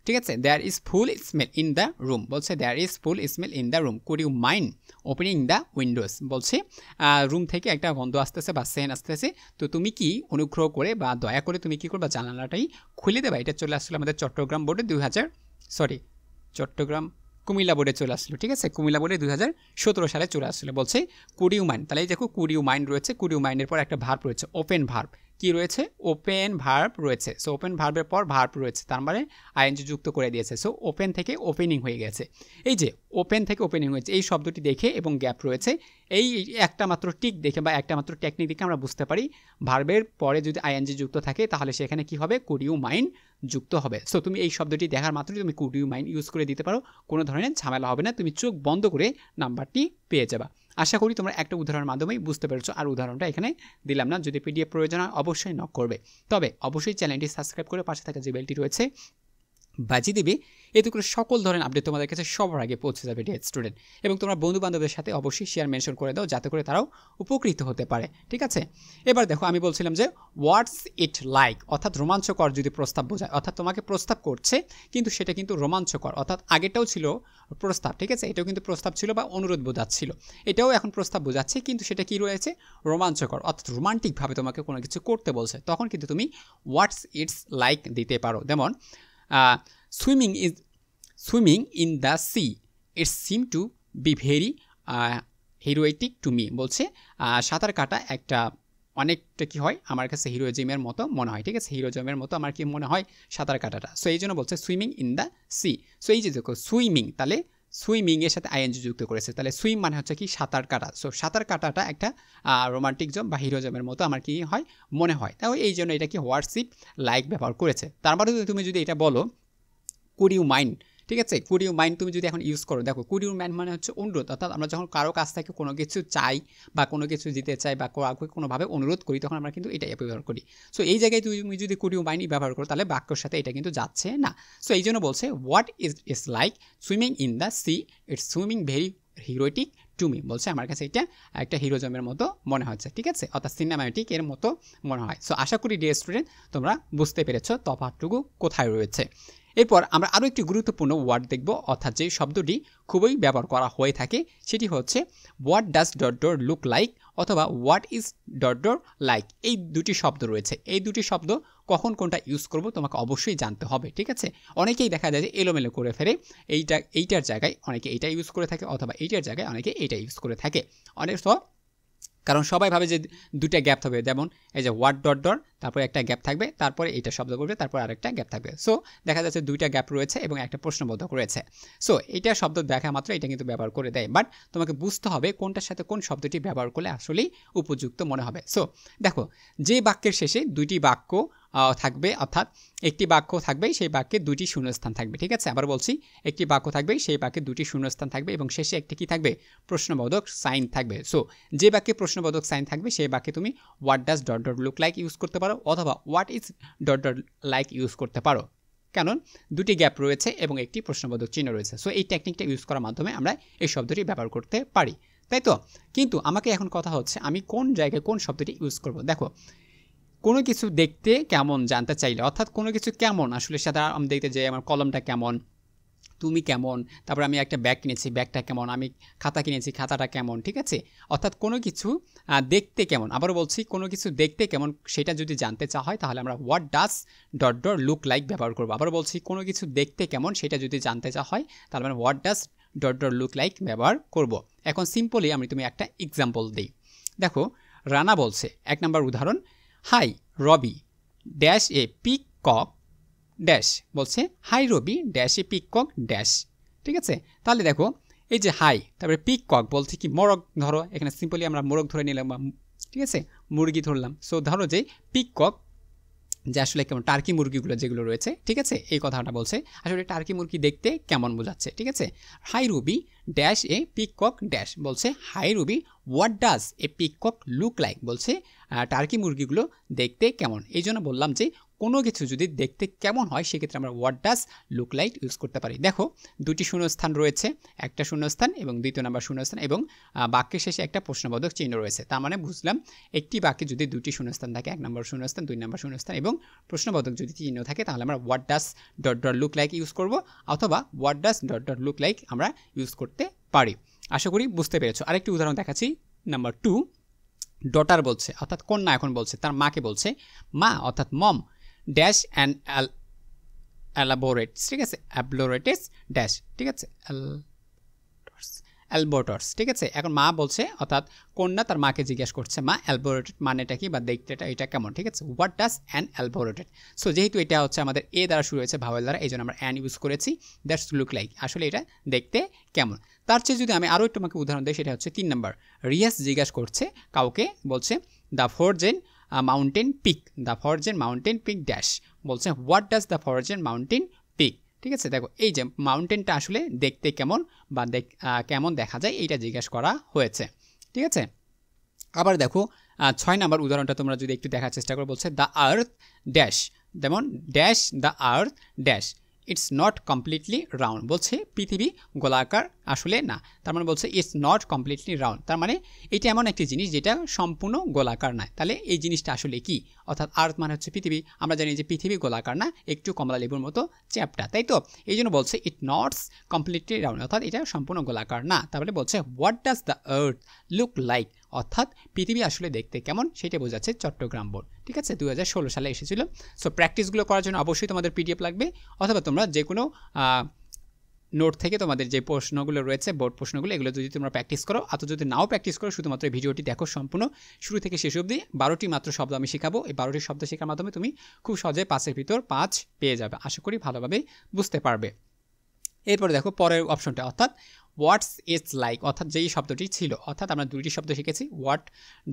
ঠিক আছে, there is foul smell in the room, বলছে there is foul smell in the room, could you mind opening the windows, বলছে রুম থেকে একটা গন্ধ আসতেছে বা সেন আসতেছে, তো তুমি কি অনুগ্রহ করে বা দয়া করে তুমি কি করবা, জানালাটাই খুলে দেবা। এটা চলে আসলে আমাদের চট্টগ্রাম বোর্ডে কুমিল্লা বোর্ডে চলে আসলো, ঠিক আছে, কুমিল্লা বোর্ডে 2017 সালে চলে আসলো। বলছে কুড ইউ মাইন্ড, তাহলে এই দেখো কুড ইউ মাইন্ড রয়েছে, কুড ইউ মাইন্ডের পর একটা ভার্ব রয়েছে, ওপেন ভার্ব, কি রয়েছে, ওপেন ভার্ব রয়েছে। সো ওপেন ভার্বের পর ভার্ব রয়েছে, তার মানে আইএনজি যুক্ত করে দিয়েছে। সো ওপেন থেকে ওপেনিং হয়ে গেছে। এই যে ওপেন থেকে ওপেনিং হয়েছে, এই শব্দটি দেখে এবং গ্যাপ রয়েছে, এই একটা মাত্র টিক দেখে বা একটা মাত্র টেকনিক দেখে আমরা বুঝতে পারি ভার্বের পরে যদি আইএনজি যুক্ত থাকে তাহলে সেখানে কি হবে, কুড ইউ মাইন্ড যুক্ত হবে। সো তুমি এই শব্দটি দেখার মাত্রই তুমি কুড ইউ মাইন্ড ইউজ করে দিতে পারো, কোনো ধরনের ঝামেলা হবে না, তুমি চোখ বন্ধ করে নাম্বারটি পেয়ে যাবা। আশা করি তোমরা একটা উদাহরণের মাধ্যমেই বুঝতে পেরেছো, আর উদাহরণটা এখানে দিলাম না। যদি পিডিএফ প্রয়োজন হয় অবশ্যই নক করবে, তবে অবশ্যই চ্যানেলটি সাবস্ক্রাইব করে পাশে থাকা যে বেলটি রয়েছে বাজিয়ে দিবে, এতে করে সকল ধরনের আপডেট তোমাদের কাছে সবার আগে পৌঁছে যাবে ডিয়ার স্টুডেন্ট। এবং তোমরা বন্ধু বান্ধবদের সাথে অবশ্যই শেয়ার মেনশন করে দাও, যাতে করে তারাও উপকৃত হতে পারে, ঠিক আছে। এবার দেখো আমি বলছিলাম যে হোয়াটস ইট লাইক, অর্থাৎ রোমাঞ্চকর যদি প্রস্তাব বোঝায়, অর্থাৎ তোমাকে প্রস্তাব করছে কিন্তু সেটা কিন্তু রোমাঞ্চকর, অর্থাৎ আগেটাও ছিল প্রস্তাব, ঠিক আছে, এটাও কিন্তু প্রস্তাব ছিল বা অনুরোধ বোঝাচ্ছিল, এটাও এখন প্রস্তাব বোঝাচ্ছে, কিন্তু সেটা কি রয়েছে, রোমাঞ্চকর, অর্থাৎ রোমান্টিকভাবে তোমাকে কোনো কিছু করতে বলছে, তখন কিন্তু তুমি হোয়াটস ইটস লাইক দিতে পারো। যেমন swimming in the sea, it seem to be very heroic to me, বলছে সাঁতার কাটা একটা অনেকটা কি হয় আমার কাছে হিরোইজমের মতো মনে হয়, ঠিক আছে, হিরোইজমের মতো আমার কি মনে হয় সাঁতার কাটাটা। সো এই জন্য বলছে swimming in the C. So এই যে দেখো সুইমিং, তাহলে সুইমিংয়ের সাথে আইএনজি যুক্ত করেছে, তাহলে সুইম মানে হচ্ছে কি সাঁতার কাটা। সো সাঁতার কাটাটা একটা রোমান্টিকজম বা হিরোজমের মতো আমার কি হয় মনে হয়, তাও এই জন্য এটা কি হোয়াটসঅ্যাপ লাইক ব্যবহার করেছে। তার মানে তুমি যদি এটা বলো কুড ইউ মাইন্ড, ঠিক আছে, কুড ইউ মাইন্ড তুমি যদি এখন ইউজ করো, দেখো কুড ইউ মাইন্ড মানে হচ্ছে অনুরোধ, অর্থাৎ আমরা যখন কারো কাছ থেকে কোনো কিছু চাই বা কোনো কিছু দিতে চাই বা কোনোভাবে অনুরোধ করি তখন আমরা কিন্তু এটাই ব্যবহার করি। সো এই জায়গায় তুমি যদি কুড ইউ মাইন্ড ব্যবহার করো তাহলে বাক্যর সাথে এটা কিন্তু যাচ্ছে না। সো এই জন্য বলছে what is like swimming in the sea, it's swimming very heroic to me, বলছে আমার কাছে এটা একটা হিরোজমের মতো মনে হচ্ছে, ঠিক আছে, অর্থাৎ সিনেম্যাটিক এর মতো মনে হয়। সো আশা করি ডিয়ার স্টুডেন্ট তোমরা বুঝতে পেরেছো তফাৎটুকু কোথায় রয়েছে। এরপর আমরা আরও একটি গুরুত্বপূর্ণ ওয়ার্ড দেখব, অর্থাৎ যে শব্দটি খুবই ব্যবহার করা হয়ে থাকে সেটি হচ্ছে what does dot dot look like অথবা what is dot dot like. এই দুটি শব্দ রয়েছে, এই দুটি শব্দ কখন কোনটা ইউজ করব তোমাকে অবশ্যই জানতে হবে, ঠিক আছে। অনেকেই দেখা যায় যে এলোমেলো করে ফেলে, এইটার জায়গায় অনেকে এইটা ইউজ করে থাকে অথবা এইটার জায়গায় অনেকে এইটা ইউজ করে থাকে, অনেক কারণ সবাই ভাবে যে দুইটা গ্যাপ থাকবে, যেমন এই যে হোয়াট ডট ডট তারপরে একটা গ্যাপ থাকবে, তারপরে এইটা শব্দ করবে, তারপর আরেকটা গ্যাপ থাকবে। সো দেখা যাচ্ছে দুইটা গ্যাপ রয়েছে এবং একটা প্রশ্নবোধক রয়েছে। সো এইটা শব্দ দেখা মাত্র এটা কিন্তু ব্যবহার করে দেয়, বাট তোমাকে বুঝতে হবে কোনটার সাথে কোন শব্দটি ব্যবহার করলে আসলেই উপযুক্ত মনে হবে। সো দেখো যে বাক্যের শেষে দুইটি বাক্য থাকবে, অর্থাৎ একটি বাক্য থাকবে সেই বাক্যে দুটি শূন্যস্থান থাকবে, ঠিক আছে, আবার বলছি একটি বাক্য থাকবে সেই বাক্যে দুটি শূন্যস্থান থাকবে এবং শেষে একটি কি থাকবে, প্রশ্নবোধক সাইন থাকবে। সো যে বাক্যে প্রশ্নবোধক সাইন থাকবে সেই বাক্যে তুমি what does dot dot look like use করতে পারো অথবা what is dot dot like use করতে পারো, কারণ দুটি গ্যাপ রয়েছে এবং একটি প্রশ্নবোধক চিহ্ন রয়েছে। সো এই টেকনিকটা ইউজ করার মাধ্যমে আমরা এই শব্দটি ব্যবহার করতে পারি, তাই তো। কিন্তু আমাকে এখন কথা হচ্ছে আমি কোন জায়গায় কোন শব্দটি ইউজ করব। দেখো কোনো কিছু দেখতে কেমন জানতে চাইলে, অর্থাৎ কোনো কিছু কেমন আসলে সেটা আমি দেখতে যাই, আমার কলমটা কেমন, তুমি কেমন, তারপর আমি একটা ব্যাগ কিনেছি ব্যাগটা কেমন, আমি খাতা কিনেছি খাতাটা কেমন, ঠিক আছে, অর্থাৎ কোনো কিছু দেখতে কেমন। আবারও বলছি কোনো কিছু দেখতে কেমন সেটা যদি জানতে চাওয়া হয় তাহলে আমরা what does dot dot look like ব্যবহার করবো। আবারও বলছি কোনো কিছু দেখতে কেমন সেটা যদি জানতে চাওয়া হয় তাহলে আমরা what does dot dot look like ব্যবহার করব। এখন সিম্পলি আমি তুমি একটা এক্সাম্পল দিই। দেখো রানা বলছে, এক নম্বর উদাহরণ, hi Rabi dash a peacock dash, বলছে hi Rabi dash a peacock dash, ঠিক আছে। তাহলে দেখো এই যে হাই, তারপরে পিকক বলছে কি মোরগ ধরো, এখানে সিম্পলি আমরা মোরগ ধরে নিলাম, ঠিক আছে, মুরগি ধরলাম। সো ধরো যে পিকক যে আসলে কেমন টার্কি মুরগিগুলো যেগুলো রয়েছে, ঠিক আছে, এই কথাটা বলছে আসলে টার্কি মুরগি দেখতে কেমন বোঝাচ্ছে, ঠিক আছে। Hi Ruby dash a peacock dash বলছে hi Ruby what does a peacock look like, বলছে টার্কি মুরগিগুলো দেখতে কেমন। এই জন্য বললাম যে কোনো কিছু যদি দেখতে কেমন হয় সেক্ষেত্রে আমরা what does look like use করতে পারি। দেখো দুটি শূন্যস্থান রয়েছে, একটা শূন্যস্থান এবং দ্বিতীয় নাম্বার শূন্যস্থান, এবং বাক্যের শেষে একটা প্রশ্নবোধক চিহ্ন রয়েছে। তার মানে বুঝলাম একটি বাক্যে যদি দুটি শূন্যস্থান থাকে, এক নম্বর শূন্যস্থান, দুই নম্বর শূন্যস্থান এবং প্রশ্নবোধক যদি চিহ্ন থাকে, তাহলে আমরা what does dot dot look like use করব, অথবা what does dot dot look like আমরা ইউজ করতে পারি। আশা করি বুঝতে পেরেছো। আরেকটি উদাহরণ দেখাচ্ছি, নাম্বার 2, ডটার বলছে অর্থাৎ কন্যা এখন বলছে তার মাকে বলছে মা অর্থাৎ মম ড্যাশ অ্যান্ড অ্যালাবোরেটস, ঠিক আছে, অ্যাবলোরেটেস ড্যাশ, ঠিক আছে, অ্যালবোটর্স, ঠিক আছে। এখন মা বলছে অর্থাৎ কন্যা তার মাকে জিজ্ঞেস করছে মা অ্যালবোরেটেড মানেটা কি বা দেখতেটা এটা কেমন, ঠিক আছে, হোয়াট ডাজ অ্যান অ্যালবোরেটেড। সো যেহেতু এটা হচ্ছে আমাদের এ দ্বারা শুরু হয়েছে ভাওয়েল দ্বারা, এই জন্য আমরা অ্যান ইউজ করেছি, দ্যাটস লুক লাইক, আসলে এটা দেখতে কেমন। তার চেয়ে যদি আমি আরও একটু আমাকে উদাহরণ দিই, সেটা হচ্ছে 3 নম্বর, রিয়াস জিজ্ঞেস করছে কাউকে, বলছে the frozen mountain peak, the frozen mountain peak dash, বলছে what does the frozen mountain peak, ঠিক আছে। দেখো এই যে মাউন্টেনটা আসলে দেখতে কেমন বা কেমন দেখা যায় এইটা জিজ্ঞেস করা হয়েছে, ঠিক আছে। আবার দেখো 6 নম্বর উদাহরণটা তোমরা যদি একটু দেখার চেষ্টা করো, বলছে দ্য আর্থ ড্যাশ, যেমন dash the earth dash it's not completely round, বলছে পৃথিবী গোলাকার আসলে না, তার মানে বলছে ইটস নট কমপ্লিটলি রাউন্ড, তার মানে এটা এমন একটি জিনিস যেটা সম্পূর্ণ গোলাকার নয়। তাহলে এই জিনিসটা আসলে কি, অর্থাৎ আর্থ মানে হচ্ছে পৃথিবী, আমরা জানি যে পৃথিবী গোলাকার না, একটু কমলা লেবুর মতো চ্যাপ্টা, তাই তো, এই জন্য বলছে ইট নটস কমপ্লিটলি রাউন্ড, অর্থাৎ এটা সম্পূর্ণ গোলাকার না। তারপরে বলছে what does the earth look like, অর্থাৎ পৃথিবী আসলে দেখতে কেমন সেটা বোঝাচ্ছে চট্টগ্রাম বোর্ড, ঠিক আছে, 2016 সালে এসেছিল। সো প্র্যাকটিসগুলো করার জন্য অবশ্যই তোমাদের পিডিএফ লাগবে, অথবা তোমরা যে কোনো নোট থেকে তোমাদের যে প্রশ্নগুলো রয়েছে বোর্ড প্রশ্নগুলো, এগুলো যদি তোমরা প্র্যাকটিস করো, অত যদি নাও প্র্যাকটিস করো, শুধুমাত্র ভিডিওটি দেখো সম্পূর্ণ শুরু থেকে শেষ অবধি। 12টি মাত্র শব্দ আমি শেখাবো, এই 12টি শব্দ শেখার মাধ্যমে তুমি খুব সহজে 5-এর ভিতর 5 পেয়ে যাবে, আশা করি ভালোভাবে বুঝতে পারবে। এরপরে দেখো পরের অপশনটা, অর্থাৎ হোয়াটস ইজ লাইক, অর্থাৎ যেই শব্দটি ছিল, অর্থাৎ আমরা দুইটি শব্দ শিখেছি, what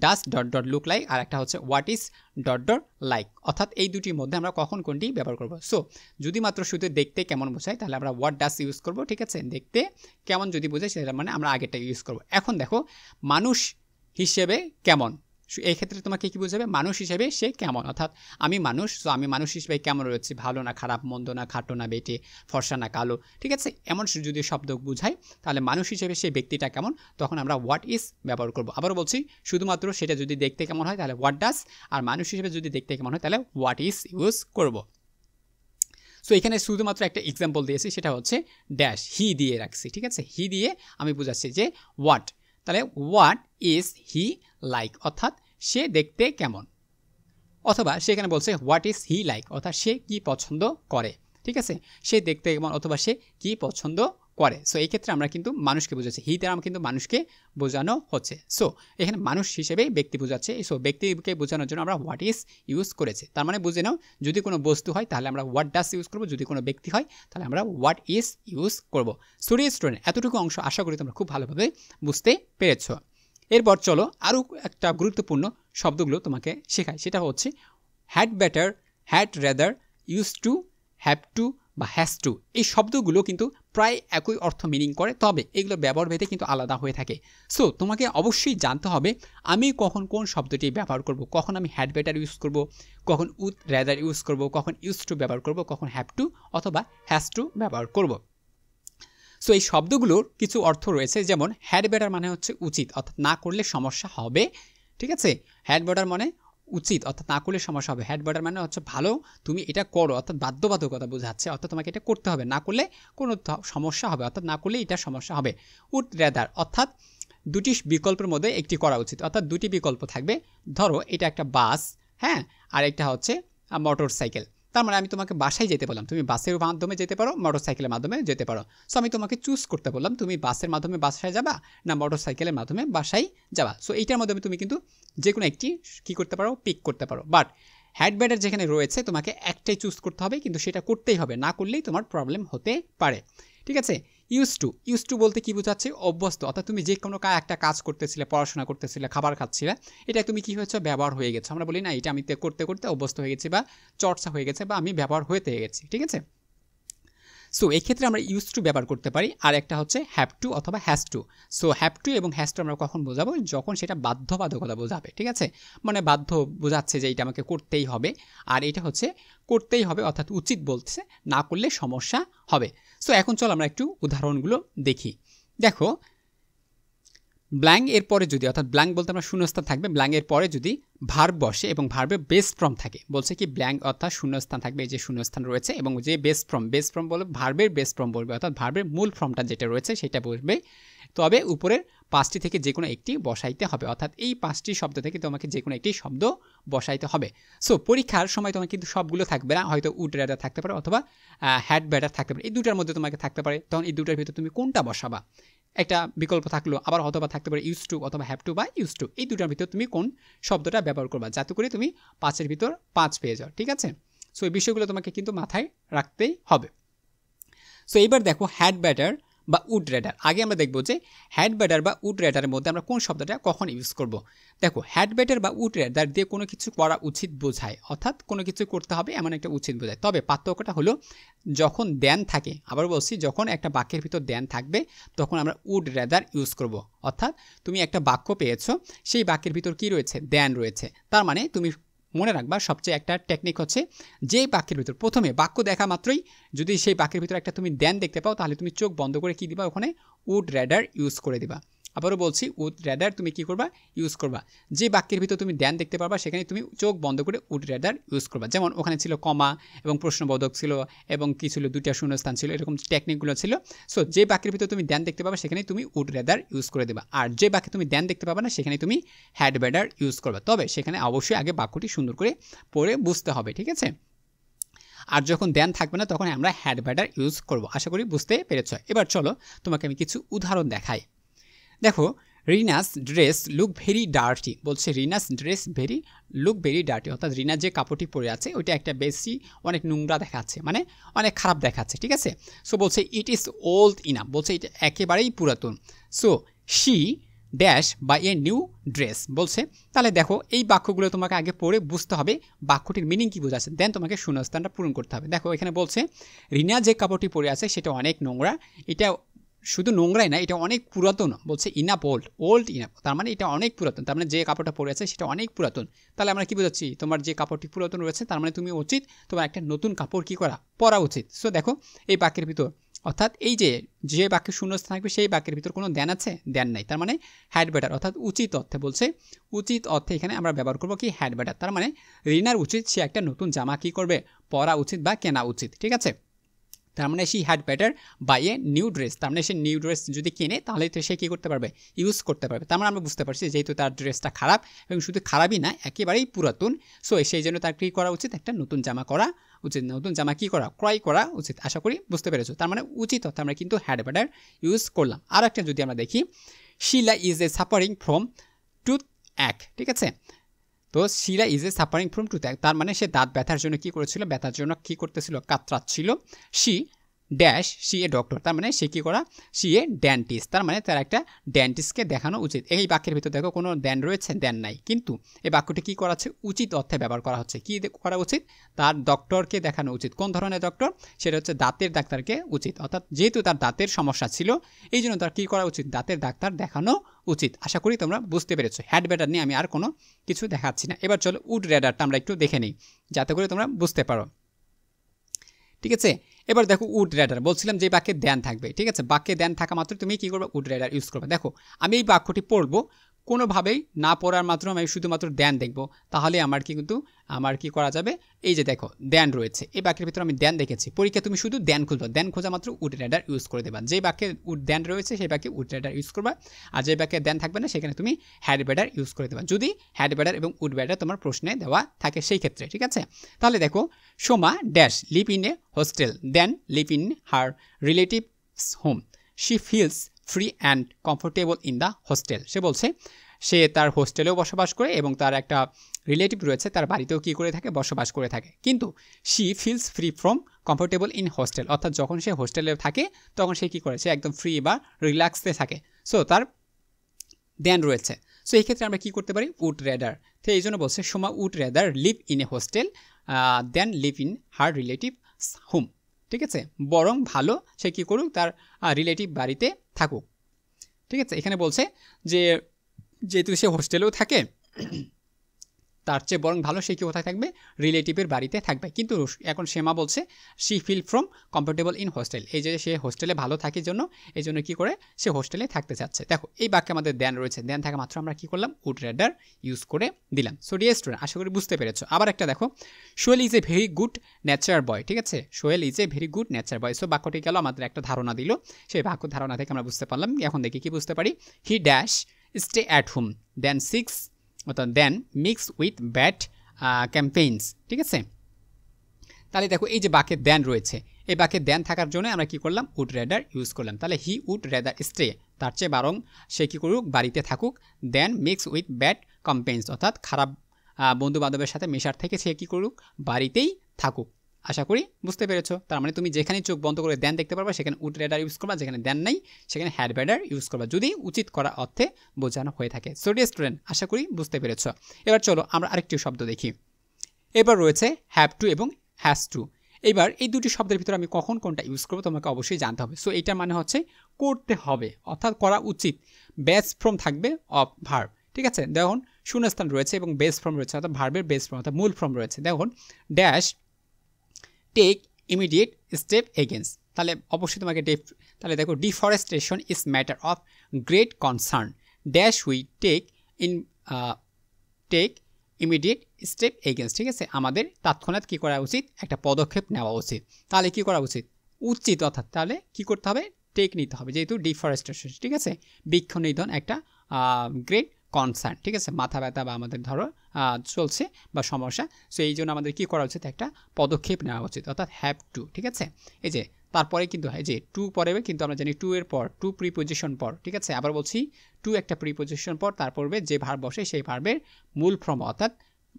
does dot dot look like আর একটা হচ্ছে what is dot dot like, অর্থাৎ এই দুটির মধ্যে আমরা কখন কোনটি ব্যবহার করব। সো যদি মাত্র শুধু দেখতে কেমন বোঝায় তাহলে আমরা হোয়াট ডাজ ইউজ করব, ঠিক আছে, দেখতে কেমন যদি বোঝায় সেটা মানে আমরা আগেরটা ইউজ করব। এখন দেখো মানুষ হিসেবে কেমন, এই ক্ষেত্রে তোমাকে কি বোঝাবে, মানুষ হিসেবে সে কেমন, অর্থাৎ আমি মানুষ, সো আমি মানুষ হিসেবে কেমন রয়েছে, ভালো না খারাপ, মন্দ না খাটো না বেটে, ফর্সা না কালো, ঠিক আছে, এমন যদি শব্দ বোঝায় তাহলে মানুষ হিসেবে সেই ব্যক্তিটা কেমন, তখন আমরা হোয়াট ইজ ব্যবহার করব। আবারও বলছি, শুধুমাত্র সেটা যদি দেখতে কেমন হয় তাহলে হোয়াট ডাজ, আর মানুষ হিসেবে যদি দেখতে কেমন হয় তাহলে হোয়াট ইজ ইউজ করব। সো এখানে শুধুমাত্র একটা এক্সাম্পল দিয়েছি, সেটা হচ্ছে ড্যাশ, হি দিয়ে রাখছি, ঠিক আছে, হি দিয়ে আমি বোঝাচ্ছি যে হোয়াট, তাহলে হোয়াট ইজ হি লাইক, অর্থাৎ সে দেখতে কেমন, অথবা সেখানে বলছে হোয়াট ইজ হি লাইক, অর্থাৎ সে কি পছন্দ করে, ঠিক আছে, সে দেখতে কেমন অথবা সে কি পছন্দ করে। সো এই ক্ষেত্রে আমরা কিন্তু মানুষকে বোঝাচ্ছি, হি দ্বারা কিন্তু মানুষকে বোঝানো হচ্ছে। সো এখানে মানুষ হিসেবে ব্যক্তি বোঝাচ্ছে, সো ব্যক্তিকে বোঝানোর জন্য আমরা হোয়াট ইজ ইউজ করেছি। তার মানে বুঝে নাও, যদি কোনো বস্তু হয় তাহলে আমরা হোয়াট ডাস ইউজ করবো, যদি কোনো ব্যক্তি হয় তাহলে আমরা হোয়াট ইজ ইউজ করবো। সরি স্টুডেন্ট, এতটুকু অংশ আশা করি তোমরা খুব ভালোভাবে বুঝতে পেরেছো। এরপর চলো আরও একটা গুরুত্বপূর্ণ শব্দগুলো তোমাকে শেখায়, সেটা হচ্ছে had better, had rather, use to, have to বা হ্যাজ টু। এই শব্দগুলো কিন্তু প্রায় একই অর্থ মিনিং করে, তবে এগুলোর ব্যবহার ভেদে কিন্তু আলাদা হয়ে থাকে। সো তোমাকে অবশ্যই জানতে হবে আমি কখন কোন শব্দটি ব্যবহার করব, কখন আমি হ্যাড বেটার ইউজ করব, কখন উড রেদার ইউজ করব, কখন ইউজ টু ব্যবহার করব, কখন হ্যাভ টু অথবা হ্যাজ টু ব্যবহার করব। সো এই শব্দগুলোর কিছু অর্থ রয়েছে, যেমন হ্যাড বেটার মানে হচ্ছে উচিত, অর্থাৎ না করলে সমস্যা হবে, ঠিক আছে, হ্যাড বেটার মানে উচিত অর্থাৎ না করলে সমস্যা হবে, হ্যাড বেটার মানে হচ্ছে ভালো তুমি এটা করো, অর্থাৎ বাধ্যবাধকতা বোঝাচ্ছে, অর্থাৎ তোমাকে এটা করতে হবে, না করলে কোনো সমস্যা হবে, অর্থাৎ না করলে এটা সমস্যা হবে। উড রেদার অর্থাৎ দুটি বিকল্পের মধ্যে একটি করা উচিত, অর্থাৎ দুটি বিকল্প থাকবে, ধরো এটা একটা বাস, হ্যাঁ, আর একটা হচ্ছে মোটর সাইকেল, তার মানে আমি তোমাকে বাসায় যেতে বললাম, তুমি বাসের মাধ্যমে যেতে পারো, মোটর সাইকেলের মাধ্যমে যেতে পারো। সো আমি তোমাকে চুজ করতে বললাম, তুমি বাসের মাধ্যমে বাসায় যাবা না মোটর সাইকেলের মাধ্যমে বাসায় যাবা। সো এইটার মাধ্যমে তুমি কিন্তু যে কোনো একটি কী করতে পারো, পিক করতে পারো। বাট হ্যাড বেটার যেখানে রয়েছে তোমাকে একটাই চুজ করতে হবে, কিন্তু সেটা করতেই হবে, না করলেই তোমার প্রবলেম হতে পারে, ঠিক আছে। ইউজ টু বলতে কি বোঝাচ্ছে? অভ্যস্ত, অর্থাৎ তুমি যে কোনো একটা কাজ করতেছিলে, পড়াশোনা করতেছিলে, খাবার খাচ্ছিলে, এটা তুমি কি হয়েছে? ব্যবহার হয়ে গেছে। আমরা বলি না এটা আমি করতে করতে অভ্যস্ত হয়ে গেছি বা চর্চা হয়ে গেছে বা আমি ব্যবহার হতে গেছি, ঠিক আছে? সো এই ক্ষেত্রে আমরা ইউজ টু ব্যবহার করতে পারি। আর একটা হচ্ছে হ্যাভ টু অথবা has to. So have to এবং হ্যাজ টু আমরা কখন বোঝাবো? যখন সেটা বাধ্যবাধকতা বোঝাবে, ঠিক আছে? মানে বাধ্য বোঝাচ্ছে যে এটা আমাকে করতেই হবে, আর এটা হচ্ছে করতেই হবে অর্থাৎ উচিত বলছে, না করলে সমস্যা হবে। সো এখন চল আমরা একটু উদাহরণগুলো দেখি। দেখো, ব্ল্যাঙ্ক এর পরে যদি, অর্থাৎ ব্ল্যাঙ্ক বলতে আমরা শূন্যস্থান থাকবে, ব্ল্যাঙ্ক এর পরে যদি ভার্ব বসে এবং ভার্বের বেস ফর্ম থাকে, বলছে কি ব্ল্যাঙ্ক অর্থাৎ শূন্যস্থান থাকবে, এই যে শূন্যস্থান রয়েছে এবং যে বেস ফর্ম বলে ভার্বের বেস ফর্ম বলবে, অর্থাৎ ভার্বের মূল ফর্মটা যেটা রয়েছে সেটা বলবে, তবে উপরের 5টি থেকে যে কোনো একটি বসাইতে হবে, অর্থাৎ এই 5টি শব্দ থেকে তোমাকে যে কোনো একটি শব্দ বসাইতে হবে। সো পরীক্ষার সময় তোমার কিন্তু সবগুলো থাকবে না, হয়তো উড রাইডার থাকতে পারে অথবা হ্যাড ব্যাটার থাকতে পারে, এই দুটার মধ্যে তোমাকে থাকতে পারে। তখন এই দুটার ভিতরে তুমি কোনটা বসাবা? একটা বিকল্প থাকলো, আবার অথবা থাকতে পারে ইউজ টু অথবা হ্যাভ টু বা ইউজ টু, এই দুটার ভিতর তুমি কোন শব্দটা ব্যবহার করবা, যাতে করে তুমি 5-এর ভিতর 5 পেয়ে যাও, ঠিক আছে? সো এই বিষয়গুলো তোমাকে কিন্তু মাথায় রাখতেই হবে। সো এইবার দেখো হ্যাড ব্যাটার বা উড রেডার। আগে আমরা দেখব যে হ্যাড ব্যাটার বা উড রেডারের মধ্যে আমরা কোন শব্দটা কখন ইউজ করব। দেখো, হ্যাড ব্যাটার বা উড রেডার দিয়ে কোনো কিছু করা উচিত বোঝায়, অর্থাৎ কোনো কিছু করতে হবে এমন একটা উচিত বোঝায়। তবে পার্থক্যটা হলো যখন দেন থাকে, আবার বলছি যখন একটা বাক্যের ভিতর দেন থাকবে তখন আমরা উড রেডার ইউজ করব। অর্থাৎ তুমি একটা বাক্য পেয়েছো, সেই বাক্যের ভিতর কি রয়েছে? দেন রয়েছে। তার মানে তুমি মনে রাখবা সবচেয়ে একটা টেকনিক হচ্ছে, যে বাক্যের ভিতর প্রথমে বাক্য দেখা মাত্রই যদি সেই বাক্যের ভিতর একটা তুমি দেন দেখতে পাও, তাহলে তুমি চোখ বন্ধ করে কি দিবা? ওখানে উড রেডার ইউজ করে দিবা। আবারও বলছি, উড রেডার তুমি কি করবা? ইউজ করবা। যে বাক্যের ভিতর তুমি দেন দেখতে পারবা সেখানে তুমি চোখ বন্ধ করে উড রেডার ইউজ করবা। যেমন ওখানে ছিল কমা এবং প্রশ্নবোধক ছিল এবং কি ছিল, 2টা শূন্যস্থান ছিল, এরকম টেকনিকগুলো ছিল। সো যে বাক্যের ভিতর তুমি দেন দেখতে পাবা সেখানে তুমি উড রেডার ইউজ করে দেবা, আর যে বাক্যে তুমি দেন দেখতে পাবা না সেখানে তুমি হ্যাড ব্যাটার ইউজ করবা। তবে সেখানে অবশ্যই আগে বাক্যটি সুন্দর করে পড়ে বুঝতে হবে, ঠিক আছে? আর যখন দেন থাকবে না তখন আমরা হ্যাড ব্যাটার ইউজ করব। আশা করি বুঝতে পেরেছ। এবার চলো তোমাকে আমি কিছু উদাহরণ দেখাই। দেখো, Rina's dress look very dirty. বলছে Rina's dress look very dirty, অর্থাৎ রিনা যে কাপড়টি পরে আছে ওইটা একটা বেশি অনেক নোংরা দেখাচ্ছে, মানে অনেক খারাপ দেখাচ্ছে, ঠিক আছে? সো বলছে ইট ইজ ওল্ড ইনাফ, বলছে এটা একেবারেই পুরাতন। So she dash buy a new dress বলছে। তাহলে দেখো, এই বাক্যগুলো তোমাকে আগে পড়ে বুঝতে হবে বাক্যটির মিনিং কী বোঝাচ্ছে, দেন তোমাকে শূন্যস্থানটা পূরণ করতে হবে। দেখো, এখানে বলছে রিনা যে কাপড়টি পরে আছে সেটা অনেক নোংরা, এটা শুধু নোংরাই না, এটা অনেক পুরাতন। বলছে ইনাপ ওল্ড ইনাপ, তার মানে এটা অনেক পুরাতন, তার মানে যে কাপড়টা পরে আছে সেটা অনেক পুরাতন। তাহলে আমরা কি বোঝাচ্ছি? তোমার যে কাপড়টি পুরাতন রয়েছে তার মানে তুমি উচিত তোমার একটা নতুন কাপড় কি করা, পরা উচিত। সো দেখো, এই বাক্যের ভিতর অর্থাৎ এই যে বাক্যের শূন্যস্থান থাকবে সেই বাক্যের ভিতর কোনো দেন আছে? দেন নাই। তার মানে হ্যাড ব্যাটার, অর্থাৎ উচিত অর্থে বলছে, উচিত অর্থে এখানে আমরা ব্যবহার করবো কি? Had batter. তার মানে রিনার উচিত সে একটা নতুন জামা কি করবে? পরা উচিত বা কেনা উচিত, ঠিক আছে? তার মানে she had better buy a new dress, তার মানে সে নিউ ড্রেস যদি কেনে তাহলে তো সে কী করতে পারবে? ইউজ করতে পারবে। তার মানে আমরা বুঝতে পারছি যেহেতু তার ড্রেসটা খারাপ এবং শুধু খারাপই না, একেবারেই পুরাতন, সো সেই জন্য তার কী করা উচিত? একটা নতুন জামা করা উচিত। নতুন জামা কী করা? ক্রয় করা উচিত। আশা করি বুঝতে পেরেছো। তার মানে উচিত অর্থে আমরা কিন্তু হ্যাড বেটার ইউজ করলাম। আর একটা যদি আমরা দেখি, Shila is a suffering from toothache, ঠিক আছে? তো Shila is a suffering from toothache, তার মানে সে দাঁত ব্যথার জন্য কী করেছিল? ব্যথার জন্য কী করতেছিল? কাতরাচ্ছিল। She dash see a doctor, তার মানে সে কী করা? সি এ ড্যান্টিস্ট, তার মানে তার একটা ড্যান্টিস্টকে দেখানো উচিত। এই বাক্যের ভিতর দেখো কোনো দেন রয়েছে? দেন নাই, কিন্তু এই বাক্যটি কী করা হচ্ছে? উচিত অর্থে ব্যবহার করা হচ্ছে। কী করা উচিত? তার ডক্টরকে দেখানো উচিত। কোন ধরনের ডক্টর? সেটা হচ্ছে দাঁতের ডাক্তারকে উচিত, অর্থাৎ যেহেতু তার দাঁতের সমস্যা ছিল এই জন্য তার কী করা উচিত? দাঁতের ডাক্তার দেখানো উচিত। আশা করি তোমরা বুঝতে পেরেছো। হ্যাড ব্যাটার নিয়ে আমি আর কোনো কিছু দেখাচ্ছি না। এবার চলো উড রেডারটা আমরা একটু দেখে নিই যাতে করে তোমরা বুঝতে পারো, ঠিক আছে? এবার দেখো উড রেডার, বলছিলাম যে বাক্যে দেন থাকবে, ঠিক আছে? বাক্যে দেন থাকা মাত্র তুমি কী করবে? উড রেডার ইউজ করবে। দেখো, আমি এই বাক্যটি পড়বো, কোনোভাবেই না পড়ার মাত্র আমি শুধুমাত্র দেন দেখব, তাহলে আমার কি করা যাবে? এই যে দেখো দেন রয়েছে, এই বাক্যের ভিতরে আমি দেন দেখেছি। পরীক্ষা তুমি শুধু দেন খুঁজবা, দেন খোঁজা মাত্র উড রেডার ইউজ করে দেবা। যে বাক্যে দেন রয়েছে সেই বাক্যে উড রেডার ইউজ করবা, আর যে বাক্যে দেন থাকবে না সেখানে তুমি হ্যাড ব্যাটার ইউজ করে দেবা, যদি হ্যাড ব্যাটার এবং উড ব্যাটার তোমার প্রশ্নে দেওয়া থাকে সেই ক্ষেত্রে, ঠিক আছে? তাহলে দেখো, Soma dash live in a hostel then live in her relatives home, she feels free and comfortable in the hostel. সে বলছে সে তার হোস্টেলেও বসবাস করে এবং তার একটা রিলেটিভ রয়েছে তার বাড়িতেও কী করে থাকে বসবাস করে থাকে, কিন্তু she feels free from comfortable in hostel, অর্থাৎ যখন সে হোস্টেলে থাকে তখন সে কী করে, সে একদম ফ্রি বা রিল্যাক্সে থাকে। সো তার দেন রয়েছে। সো এই ক্ষেত্রে আমরা কী করতে পারি, উড রেদার। তো এই জন্য বলছে Soma would rather live in a hostel then live in her relative home. ঠিক আছে, বরং ভালো সে কী করুক, তার রিলেটিভ বাড়িতে থাকুক। ঠিক আছে, এখানে বলছে যে যেহেতু সে হোস্টেলেও থাকে তার চেয়ে বরং ভালো সে কি কোথায় থাকবে, রিলেটিভের বাড়িতে থাকবে। কিন্তু এখন শ্যামা বলছে she feel from comfortable in hostel, এই যে সে হোস্টেলে ভালো থাকে জন্য এই জন্য কী করে সে হোস্টেলে থাকতে চাচ্ছে। দেখো এই বাক্যে আমাদের দেন রয়েছে, দেন থাকা মাত্র আমরা কী করলাম, উড রেডার ইউজ করে দিলাম। সো ডিয়ার স্টুডেন্ট, আশা করি বুঝতে পেরেছো। আবার একটা দেখো, Sohel is a very good nature boy. ঠিক আছে, Sohel is a very good nature boy. So বাক্যটি গেল আমাদের একটা ধারণা দিল, সেই বাক্য ধারণা থেকে আমরা বুঝতে পারলাম। এখন দেখি কি বুঝতে পারি, he dash stay at home than six অর্থাৎ than mix with bad campaigns. ঠিক আছে, তাহলে দেখো এই যে বাক্যে দেন রয়েছে, এই বাক্যে দেন থাকার জন্য আমরা কি করলাম, উড রেডার ইউজ করলাম। তাহলে হি উড রেডার স্টে, তার চেয়ে বরং সে কী করুক, বাড়িতে থাকুক। দেন মিক্স উইথ ব্যাড ক্যাম্পেইনস, অর্থাৎ খারাপ বন্ধু বান্ধবের সাথে মেশার থেকে সে কী করুক, বাড়িতেই থাকুক। আশা করি বুঝতে পেরেছো। তার মানে তুমি যেখানে চোখ বন্ধ করে দেন দেখতে পারবা সেখানে উড রেডার ইউজ করবা, যেখানে দেন নাই সেখানে হ্যাড রেডার ইউজ করবা, যদি উচিত করা অর্থে বোঝানো হয়ে থাকে। সো ডিয়ার স্টুডেন্ট, আশা করি বুঝতে পেরেছো। এবার চলো আমরা আরেকটি শব্দ দেখি। এবার রয়েছে হ্যাভ টু এবং হ্যাজ টু। এবার এই দুটি শব্দের ভিতরে আমি কখন কোনটা ইউজ করবো তোমাকে অবশ্যই জানতে হবে। সো এইটার মানে হচ্ছে করতে হবে, অর্থাৎ করা উচিত। বেস ফর্ম থাকবে অফ ভার্ব। ঠিক আছে, দেখুন শূন্যস্থান রয়েছে এবং বেস ফর্ম রয়েছে, অর্থাৎ ভার্বের বেস ফর্ম অর্থাৎ মূল ফর্ম রয়েছে। দেখুন dash take immediate step against, তাহলে অবশ্যই তোমাকে তাহলে দেখো deforestation is matter of great concern dash we take immediate step against. ঠিক আছে, আমাদের তৎক্ষণাৎ কী করা উচিত, একটা পদক্ষেপ নেওয়া উচিত। তাহলে কী করা উচিত, উচিত, অর্থাৎ তাহলে কী করতে হবে, টেক নিতে হবে, যেহেতু ডিফরেস্টেশন। ঠিক আছে, বৃক্ষ নিধন একটা গ্রেট কনসার্ন। ঠিক আছে, মাথা ব্যথা বা আমাদের ধরো চলছে বা সমস্যা, সো এই জন্য আমাদের কী করা উচিত, একটা পদক্ষেপ নেওয়া উচিত, অর্থাৎ হ্যাভ টু। ঠিক আছে, এই যে তারপরে কিন্তু হয় যে টু পরে, কিন্তু আমরা জানি টু এর পর টু প্রিপোজিশন পর। ঠিক আছে, আবার বলছি টু একটা প্রিপোজিশন পর তার পূর্বে যে ভার্ব বসে সেই ভার্বের মূল ফর্ম, অর্থাৎ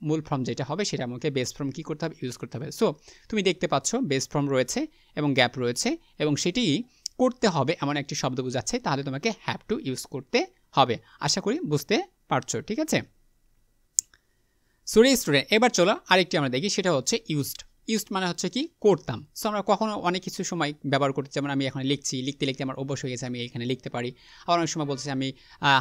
মূল ফর্ম যেটা হবে সেটা আমাকে বেস ফর্ম কী করতে হবে, ইউজ করতে হবে। সো তুমি দেখতে পাচ্ছ বেস ফর্ম রয়েছে এবং গ্যাপ রয়েছে এবং সেটি করতে হবে এমন একটি শব্দ বোঝাচ্ছে, তাহলে তোমাকে হ্যাভ টু ইউজ করতে হবে। আশা করি বুঝতে পারছো। ঠিক আছে, সরি স্টুডেন্ট, এবার চলো আরেকটি আমরা দেখি, সেটা হচ্ছে ইউজড। ইউজড মানে হচ্ছে কি, করতাম। সো আমরা কখনো অনেক কিছু সময় ব্যবহার করতে, যেমন আমি এখন লিখছি, লিখতে লিখতে আমার অভ্যাস হয়ে গেছে, আমি এখানে লিখতে পারি। আবার অনেক সময় বলছি আমি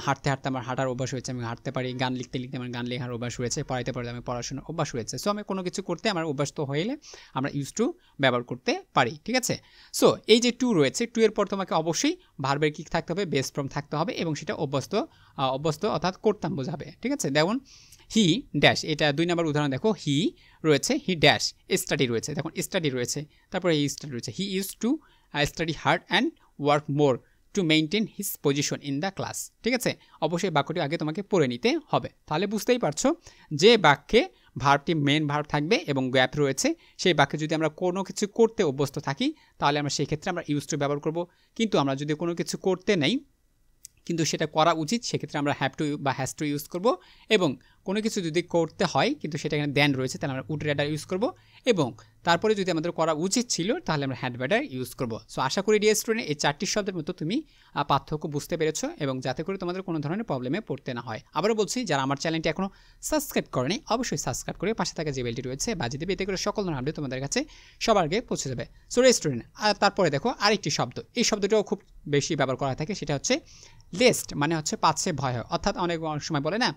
হাঁটতে হাঁটতে আমার হাঁটার অভ্যাস হয়েছে, আমি হাঁটতে পারি। গান লিখতে লিখতে আমার গান লেখার অভ্যাস হয়েছে, পড়াইতে পড়াতে আমি পড়াশোনার অভ্যাস হয়েছে। সো আমি কোনো কিছু করতে আমার অভ্যাস তো হয়ে গেলে আমরা ইউজ টু ব্যবহার করতে পারি। ঠিক আছে, সো এই যে টু রয়েছে, টু এর পর তোমাকে অবশ্যই ভার্বের কি থাকতে হবে, বেস ফর্ম থাকতে হবে এবং সেটা অভ্যস্ত অর্থাৎ করতাম বোঝাবে। ঠিক আছে, দেখুন হি ড্যাশ, এটা 2 নম্বর উদাহরণ দেখো, হি রয়েছে, হি ড্যাশ স্টাডি রয়েছে, দেখুন স্টাডি রয়েছে, তারপরে হি স্টাডি রয়েছে, he use to study hard and work more to maintain his position in the class. ঠিক আছে, অবশ্যই বাক্যটি আগে তোমাকে পড়ে নিতে হবে, তাহলে বুঝতেই পারছো যে বাক্যে ভার্বটি মেন ভার্ব থাকবে এবং গ্যাপ রয়েছে, সেই বাক্যে যদি আমরা কোনো কিছু করতে অভ্যস্ত থাকি তাহলে আমরা সেই ক্ষেত্রে আমরা ইউজ টু ব্যবহার করব। কিন্তু আমরা যদি কোনো কিছু করতে নেই কিন্তু সেটা করা উচিত, সেক্ষেত্রে আমরা হ্যাভ টু বা হ্যাজ টু ইউজ করব। এবং কোনো কিছু যদি করতে হয় কিন্তু সেটা এখানে দেন রয়েছে, তাহলে আমরা উড রেডার ইউজ করব। এবং তারপরে যদি আমাদের করা উচিত ছিল তাহলে আমরা হ্যাড রেডার ইউজ করব। সো আশা করি ডিয়ার স্টুডেন্ট এই 4টি শব্দের মতো তুমি পার্থক্য বুঝতে পেরেছো এবং যাতে করে তোমাদের কোনো ধরনের প্রবলেমে পড়তে না হয়। আবারও বলছি, যারা আমার চ্যানেলটি এখনও সাবস্ক্রাইব করেনি অবশ্যই সাবস্ক্রাইব করে পাশে থাকা যে বেলটি রয়েছে বাজিয়ে দেবে, এতে করে সকল ধরনের আপডেট তোমাদের কাছে সবার আগে পৌঁছে যাবে। সো স্টুডেন্ট, আর তারপরে দেখো আরেকটি শব্দ, এই শব্দটাও খুব বেশি ব্যবহার করা থাকে, সেটা হচ্ছে লেস্ট, মানে হচ্ছে পাচ্ছে ভয় হয়। অর্থাৎ অনেক সময় বলে না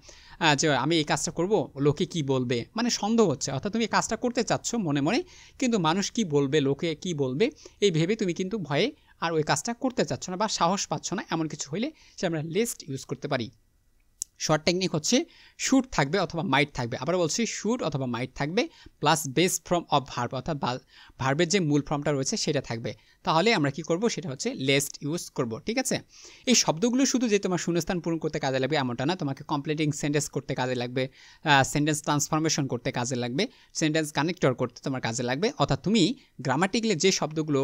যে আমি এই কাজটা করব, লোকে কি বলবে, মানে সন্দেহ হচ্ছে, অর্থাৎ তুমি এই কাজটা করতে চাচ্ছ মনে মনে, কিন্তু মানুষ কি বলবে, লোকে কি বলবে এই ভেবে তুমি কিন্তু ভয়ে আর ওই কাজটা করতে চাচ্ছ না বা সাহস পাচ্ছ না, এমন কিছু হইলে সে আমরা লেস্ট ইউজ করতে পারি। শর্ট টেকনিক হচ্ছে শুড থাকবে অথবা মাইট থাকবে, আবার বলছি শুড অথবা মাইট থাকবে plus base form of verb, অর্থাৎ ভার্বের যে মূল ফর্মটা রয়েছে সেটা থাকবে, তাহলে আমরা কি করব, সেটা হচ্ছে লেস্ট ইউজ করব। ঠিক আছে, এই শব্দগুলো শুধু যে তোমার শূন্যস্থান পূরণ করতে কাজে লাগবে এমনটা না, তোমাকে কমপ্লিটিং সেন্টেন্স করতে কাজে লাগবে, সেন্টেন্স ট্রান্সফরমেশন করতে কাজে লাগবে, সেন্টেন্স কানেক্টর করতে তোমার কাজে লাগবে। অর্থাৎ তুমি গ্রামাটিক্যালি যে শব্দগুলো,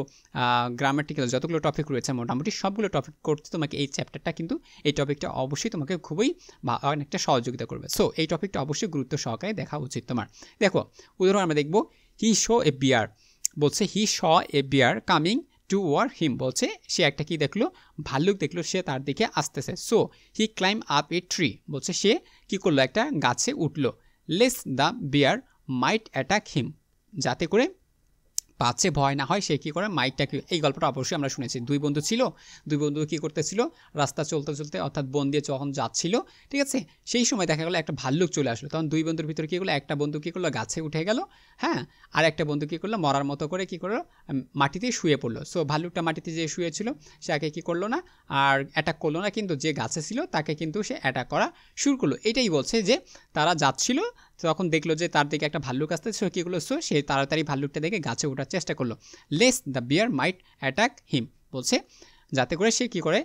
গ্রামাটিক্যাল যতগুলো টপিক রয়েছে মোটামুটি সবগুলো টপিক করতে তোমাকে এই চ্যাপ্টারটা কিন্তু এই টপিকটা অবশ্যই তোমাকে খুবই অনেকটা সহযোগিতা করবে। সো এই টপিকটা অবশ্যই গুরুত্ব সহকারে দেখা উচিত তোমার। দেখো উদাহরণ আমরা দেখব, হি শো এ বিয়ার, বলছে হি শ এ বিয়ার কামিং টুওয়ার্ড হিম, বলছে সে একটা কি দেখলো, ভাল্লুক দেখলো, সে তার দিকে আসতেছে। So he climb up a tree, বলছে সে কি করলো, একটা গাছে উঠলো। Lest the bear might attack him, যাতে করে পাচ্ছে ভয় না হয়, সে কী করে মাইকটাকে, এই গল্পটা অবশ্যই আমরা শুনেছি। দুই বন্ধু ছিল, দুই বন্ধু কী করতেছিল, রাস্তা চলতে চলতে অর্থাৎ বন দিয়ে যখন যাচ্ছিল, ঠিক আছে, সেই সময় দেখা গেলো একটা ভাল্লুক চলে আসলো। তখন দুই বন্ধুর ভিতরে কী করলো, একটা বন্ধু কী করলো, গাছে উঠে গেল, হ্যাঁ, আর একটা বন্ধু কী করলো, মরার মতো করে কী করলো, মাটিতে শুয়ে পড়লো। সো ভাল্লুকটা মাটিতে যে শুয়েছিল সে আগে কী করলো না, আর অ্যাটাক করলো না, কিন্তু যে গাছে ছিল তাকে কিন্তু সে অ্যাটাক করা শুরু করলো। এটাই বলছে যে তারা যাচ্ছিল, তখন দেখলো যে তার দিকে একটা ভাল্লুক আসতে, সে কী করলো, সো সে তাড়াতাড়ি ভাল্লুকটা দেখে গাছে ওঠার চেষ্টা করলো। Lest the bear might attack him, বলছে যাতে করে সে কী করে,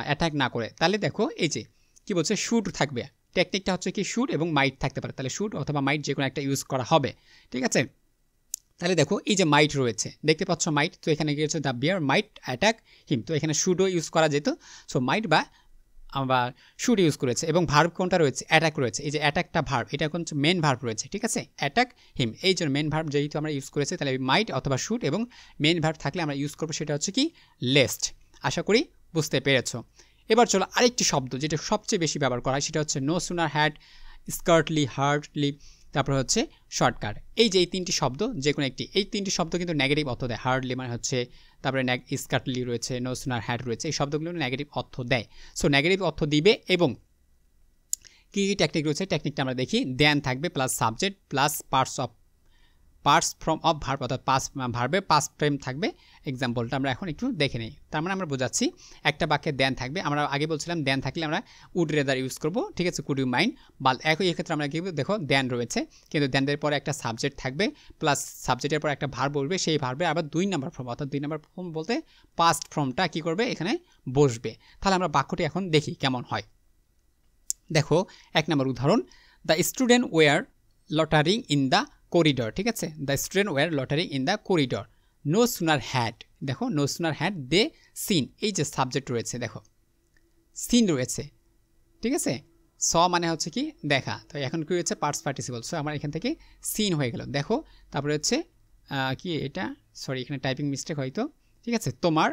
অ্যাটাক না করে। তাহলে দেখো এই যে কী বলছে, শুট থাকবে, টেকনিকটা হচ্ছে কি শুট এবং মাইট থাকতে পারে, তাহলে শুট অথবা মাইট যে কোনো একটা ইউজ করা হবে, ঠিক আছে। তাহলে দেখো এই যে মাইট রয়েছে, দেখতে পাচ্ছ মাইট, তো এখানে কি হচ্ছে, দ্য বিয়ার মাইট অ্যাটাক হিম, তো এখানে শুডও ইউজ করা যেত। সো মাইট বা আবার শুড ইউজ করেছে, এবং ভার্ব কোনটা রয়েছে, অ্যাটাক রয়েছে। এই যে অ্যাটাকটা ভার্ব, এটা হচ্ছে মেন ভার্ব রয়েছে, ঠিক আছে, অ্যাটাক হিম, এই জন্য মেন ভার্ব যেহেতু আমরা ইউজ করেছি, তাহলে মাইট অথবা শুড এবং মেন ভার্ব থাকলে আমরা ইউজ করবো, সেটা হচ্ছে কি লেস্ট। আশা করি বুঝতে পেরেছ। এবার চলো আরেকটি শব্দ যেটা সবচেয়ে বেশি ব্যবহার করা হয়, সেটা হচ্ছে নো সুনার হ্যাড স্কার্টলি হার্ডলি, তারপর হচ্ছে শর্টকাট। এই যে এই তিনটি শব্দ যে কোনো একটি, এই তিনটি শব্দ কিন্তু নেগেটিভ অর্থ দেয়। হার্ডলি মানে হচ্ছে, তারপরে স্কার্টলি রয়েছে, নো সুনার হ্যাড রয়েছে, এই শব্দগুলো নেগেটিভ অর্থ দেয়। সো নেগেটিভ অর্থ দিবে, এবং কী কী টেকনিক রয়েছে, টেকনিকটা আমরা দেখি। দেন থাকবে plus subject plus parts from of verb, অর্থাৎ পাস ভার্বে পাস ফ্রেম থাকবে। এক্সাম্পলটা আমরা এখন একটু দেখে নিই। তার মানে আমরা বোঝাচ্ছি, একটা বাক্যে দেন থাকবে, আমরা আগে বলছিলাম দেন থাকলে আমরা উড রেদার ইউজ করব, ঠিক আছে, কুড ইউ মাইন্ড, বা একই এক্ষেত্রে আমরা কি দেখো দেন রয়েছে, কিন্তু দেনের পরে একটা সাবজেক্ট থাকবে, প্লাস সাবজেক্টের পর একটা ভার্ব বলবে, সেই ভার্বে আবার 2 নাম্বার ফর্ম, অর্থাৎ 2 নাম্বার ফর্ম বলতে পাস্ট ফর্মটা কী করবে, এখানে বসবে। তাহলে আমরা বাক্যটি এখন দেখি কেমন হয়। দেখো 1 নম্বর উদাহরণ, the student were loitering in the corridor, ঠিক আছে, the student were loitering in the corridor, no sooner had, দেখো no sooner had they seen, এই যে সাবজেক্ট রয়েছে, দেখো সিন রয়েছে, ঠিক আছে, স মানে হচ্ছে কি দেখা, তো এখন কি হয়েছে পার্টস পার্টিসিপল, সো আমার এখান থেকে সিন হয়ে গেল। দেখো তারপরে হচ্ছে কি এটা, সরি এখানে টাইপিং মিস্টেক হয়তো, ঠিক আছে, তোমার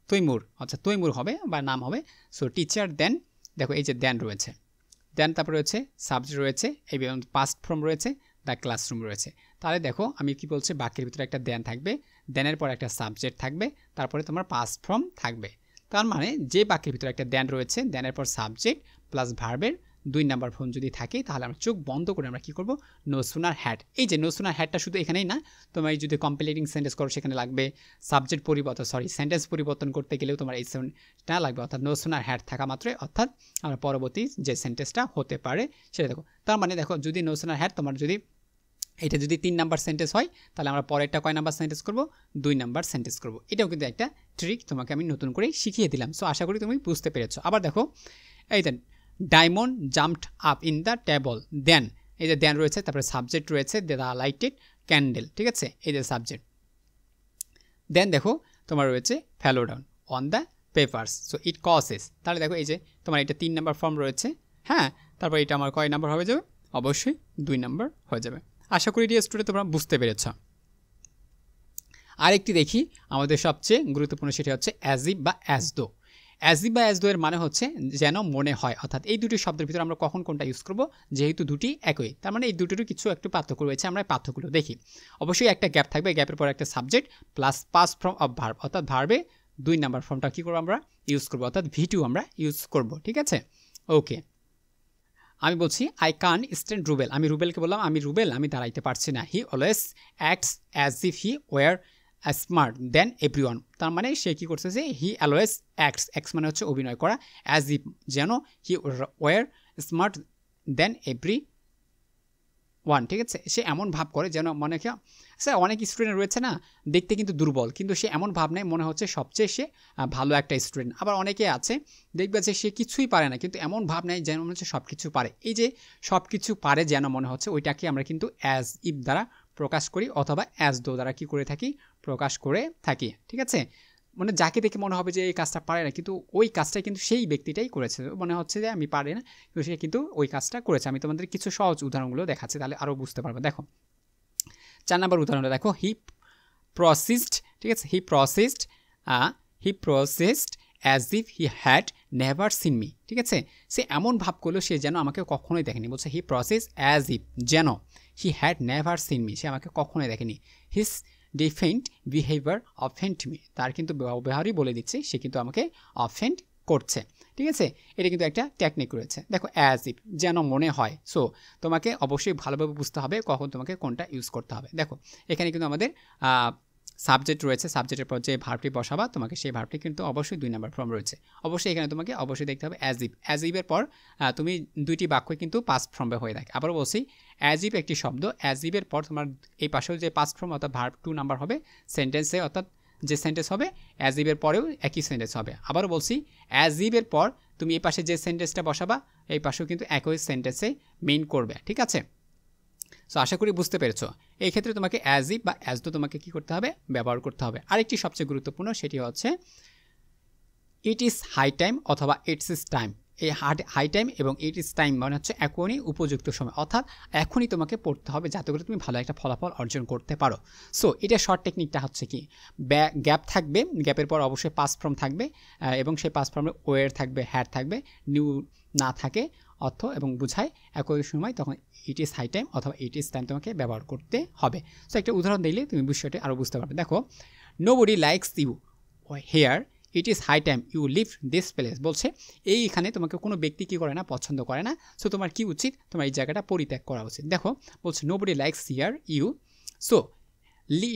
তৈমুর, আচ্ছা তৈমুর হবে বা নাম হবে। সো টিচার দেন, দেখো এই যে দেন রয়েছে, দেন তারপরে রয়েছে সাবজেক্ট রয়েছে, এবং পাস্ট ফর্ম রয়েছে, দ্য ক্লাসরুম রয়েছে। তাহলে দেখো আমি কি বলছি, বাক্যের ভিতরে একটা দেন থাকবে, দেনের পর একটা সাবজেক্ট থাকবে, তারপরে তোমার পাস্ট ফর্ম থাকবে। তার মানে যে বাক্যের ভিতরে একটা দেন রয়েছে, দেনের পর সাবজেক্ট প্লাস ভার্বের 2 নাম্বার ফর্ম যদি থাকে, তাহলে আমরা চোখ বন্ধ করে আমরা কী করবো, নো সুনার হ্যাড। এই যে নো সুনার হ্যাডটা শুধু এখানেই না, তোমার যদি কমপ্লিটিং সেন্টেন্স করো সেখানে লাগবে, সাবজেক্ট পরিবর্তন, সেন্টেন্স পরিবর্তন করতে গেলেও তোমার এই সেন্টেন্সটা লাগবে, অর্থাৎ নো সুনার হ্যাড থাকা মাত্রই, অর্থাৎ আমরা পরবর্তী যে সেন্টেন্সটা হতে পারে সেটা দেখো। তার মানে দেখো যদি নো সুনার হ্যাড, তোমার যদি এটা যদি 3 নাম্বার সেন্টেন্স হয়, তাহলে আমরা পরেরটা কয় নাম্বার সেন্টেন্স করব, 2 নাম্বার সেন্টেন্স করব। এটাও কিন্তু একটা ট্রিক তোমাকে আমি নতুন করে শিখিয়ে দিলাম। সো আশা করি তুমি বুঝতে পেরেছো। আবার দেখো এই then, diamond jumped up in the table, then এই যে দেন রয়েছে, তারপরে সাবজেক্ট রয়েছে, দ্য লাইটেড ক্যান্ডেল, ঠিক আছে, এই যে সাবজেক্ট। দেন দেখো তোমার রয়েছে fell down on the papers, so it causes, তাহলে দেখো এই যে তোমার এটা 3 নাম্বার ফর্ম রয়েছে, হ্যাঁ, তারপর এটা আমার কয় নাম্বার হয়ে যাবে, অবশ্যই 2 নাম্বার হয়ে যাবে। আশা করি ডিয়ার স্টুডেন্ট তোমরা বুঝতে পেরেছ। আরেকটি দেখি আমাদের সবচেয়ে গুরুত্বপূর্ণ, সেটা হচ্ছে অ্যাজ ইফ বা অ্যাজ দো। অ্যাজ ইফ বা অ্যাজ দো এর মানে হচ্ছে যেন মনে হয়, অর্থাৎ এই দুটি শব্দের ভিতরে আমরা কখন কোনটা ইউজ করব, যেহেতু দুটি একই, তার মানে এই দুটোরও কিছু একটু পার্থক্য রয়েছে, আমরা পার্থক্যগুলো দেখি। অবশ্যই একটা গ্যাপ থাকবে, গ্যাপের পর একটা subject plus past form of verb, অর্থাৎ ভার্বে 2 নাম্বার ফর্মটা কী করবো আমরা ইউজ করবো, অর্থাৎ V2 আমরা ইউজ করব, ঠিক আছে। ওকে, আমি বলছি আই কান স্ট্যান্ড রুবেল, আমি রুবেলকে বললাম আমি রুবেল আমি দাঁড়াইতে পারছি না। He always acts as if he were smart than everyone, তার মানে সে কী করতেছে, হি অলওয়েজ অ্যাক্টস মানে হচ্ছে অভিনয় করা, অ্যাজ ইফ যেন, he were smart than everyone, ঠিক আছে, সে এমন ভাব করে যেন মনে হয়, স্যার অনেক স্টুডেন্ট রয়েছে না দেখতে কিন্তু দুর্বল, কিন্তু সে এমন ভাব নেয় মনে হচ্ছে সবচেয়ে সে ভালো একটা স্টুডেন্ট। আবার অনেকে আছে দেখবে যে সে কিছুই পারে না, কিন্তু এমন ভাব নেয় যেন মনে হচ্ছে সব কিছু পারে। এই যে সব কিছু পারে যেন মনে হচ্ছে, ওইটাকে আমরা কিন্তু অ্যাজ ইফ দ্বারা প্রকাশ করি, অথবা অ্যাজ দো দ্বারা কী করে থাকি, প্রকাশ করে থাকি, ঠিক আছে। মানে যাকে দেখে মনে হবে যে এই কাজটা পারে না, কিন্তু ওই কাজটা কিন্তু সেই ব্যক্তিটাই করেছে। মনে হচ্ছে যে আমি পারি না, কিন্তু সে কিন্তু ওই কাজটা করেছে। আমি তোমাদের কিছু সহজ উদাহরণগুলো দেখাচ্ছি, তাহলে আরও বুঝতে পারবে। দেখো 4 নম্বর উদাহরণটা দেখো, হি প্রসেসড, ঠিক আছে, he processed as if he had never seen me, ঠিক আছে, সে এমন ভাব করলো সে যেন আমাকে কখনোই দেখেনি। বলছে হি প্রসেস অ্যাজ ইফ, যেন, he had never seen me, সে আমাকে কখনোই দেখেনি। His different behaviour offend me, তার কিন্তু ব্যবহারই বলে দিচ্ছে সে কিন্তু আমাকে অফেন্ড করছে, ঠিক আছে। এটা কিন্তু একটা টেকনিক রয়েছে। দেখো অ্যাজ ইফ, যেন মনে হয়। সো তোমাকে অবশ্যই ভালোভাবে বুঝতে হবে কখন তোমাকে কোনটা ইউজ করতে হবে। দেখো এখানে কিন্তু আমাদের সাবজেক্ট রয়েছে, সাবজেক্টের পর যে ভার্বটি বসাবা তোমাকে সেই ভার্বটি কিন্তু অবশ্যই 2 নম্বর ফর্ম রয়েছে। অবশ্যই এখানে তোমাকে অবশ্যই দেখতে হবে অ্যাজ ইফ। অ্যাজ ইফের পর তুমি 2টি বাক্য কিন্তু পাস্ট ফর্মে হয়ে থাকে। আবার বলছি অ্যাজ ইফ একটি শব্দ, অ্যাজ ইফের পর তোমার এই পাশেও যে পাস্ট ফর্ম অর্থাৎ ভার্ব 2 নাম্বার হবে সেন্টেন্সে, অর্থাৎ যে সেন্টেন্স হবে অ্যাজ ইফের পরেও একই সেন্টেন্স হবে। আবারও বলছি অ্যাজ ইফের পর তুমি এই পাশে যে সেন্টেন্সটা বসাবা এই পাশেও কিন্তু একই সেন্টেন্সে মেইন করবে, ঠিক আছে। সো আশা করি বুঝতে পেরেছো। এই ক্ষেত্রে তোমাকে অ্যাজ ইফ বা অ্যাজ দো তোমাকে কী করতে হবে, ব্যবহার করতে হবে। আরেকটি সবচেয়ে গুরুত্বপূর্ণ, সেটি হচ্ছে ইট ইজ হাই টাইম অথবা ইটস ইজ টাইম। এই হাই টাইম এবং ইট ইজ টাইম মানে হচ্ছে এখনই উপযুক্ত সময়, অর্থাৎ এখনই তোমাকে পড়তে হবে যাতে করে তুমি ভালো একটা ফলাফল অর্জন করতে পারো। সো এটা শর্ট টেকনিকটা হচ্ছে কি, গ্যাপ থাকবে, গ্যাপের পর অবশ্যই পাস্ট ফর্ম থাকবে এবং সেই পাস্ট ফর্মে ওয়ের থাকবে, হ্যাড থাকবে, নিউ না থাকে অর্থ এবং বোঝায় একই সময়, তখন ইট ইজ হাই টাইম অথবা ইট ইজ টাইম তোমাকে ব্যবহার করতে হবে। সো একটা উদাহরণ দিলে তুমি বিষয়টি আরও বুঝতে পারবে। দেখো nobody likes you here, it is high time you leave this place. বলছে এইখানে তোমাকে কোনো ব্যক্তি কী করে না, পছন্দ করে না। সো তোমার কি উচিত, তোমার এই জায়গাটা পরিত্যাগ করা উচিত। দেখো বলছে nobody likes here you, so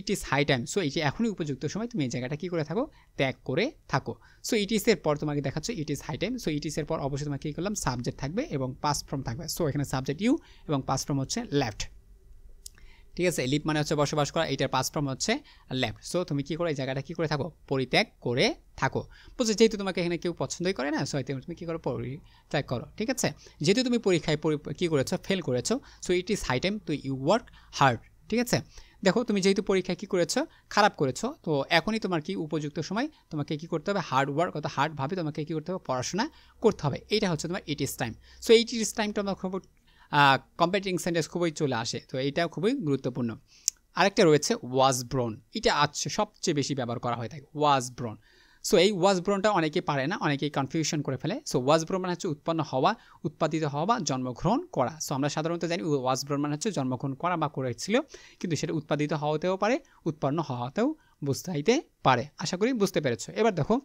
it is high time, so এটি এখনই উপযুক্ত সময় তুমি এই জায়গাটা কী করে থাকো, ত্যাগ করে থাকো। সো ইট ইসের পর তোমাকে দেখাচ্ছে it is high time. So it ইসের পর অবশ্যই তোমাকে কী করলাম, সাবজেক্ট থাকবে এবং পাস্ট ফর্ম থাকবে। সো এখানে সাবজেক্ট ইউ এবং পাস্ট ফর্ম হচ্ছে লেফট, ঠিক আছে। লিভ মানে হচ্ছে বসবাস করা, এটার পাস্ট ফর্ম হচ্ছে লেফট। সো তুমি কী করো, এই জায়গাটা কী করে থাকো, পরিত্যাগ করে থাকো। বলছে যেহেতু তোমাকে এখানে কেউ পছন্দই করে না, সো তুমি কী করো, পরিত্যাগ করো, ঠিক আছে। যেহেতু তুমি পরীক্ষায় কী করেছো, ফেল করেছো, so it is high time to you work hard, ঠিক আছে। দেখো তুমি যেহেতু পরীক্ষায় কী করেছো, খারাপ করেছো, তো এখনই তোমার কি উপযুক্ত সময়, তোমাকে কী করতে হবে, হার্ড ওয়ার্ক অর্থাৎ হার্ডভাবে তোমাকে কী করতে হবে, পড়াশোনা করতে হবে। এইটা হচ্ছে তোমার it is time. So it is টাইমটা আমরা খুব কম্পারেটিং সেন্টেন্স খুবই চলে আসে, তো এইটা খুবই গুরুত্বপূর্ণ। আরেকটা রয়েছে ওয়াজ ব্রন, এটা আছে সবচেয়ে বেশি ব্যবহার করা হয়ে থাকে, ওয়াজ ব্রন। সো এই ওয়াজ ব্রনটা অনেকেই পারে না, অনেকেই কনফিউশন করে ফেলে। সো ওয়াজ ব্রন মানে হচ্ছে উৎপন্ন হওয়া, উৎপাদিত হওয়া বা জন্মগ্রহণ করা। সো আমরা সাধারণত জানি ওয়াজ ব্রন মানে হচ্ছে জন্মগ্রহণ করা বা করেছিল, কিন্তু সেটা উৎপাদিত হওয়াতেও পারে, উৎপন্ন হওয়াতেও বুঝতে পারে। আশা করি বুঝতে পেরেছো। এবার দেখো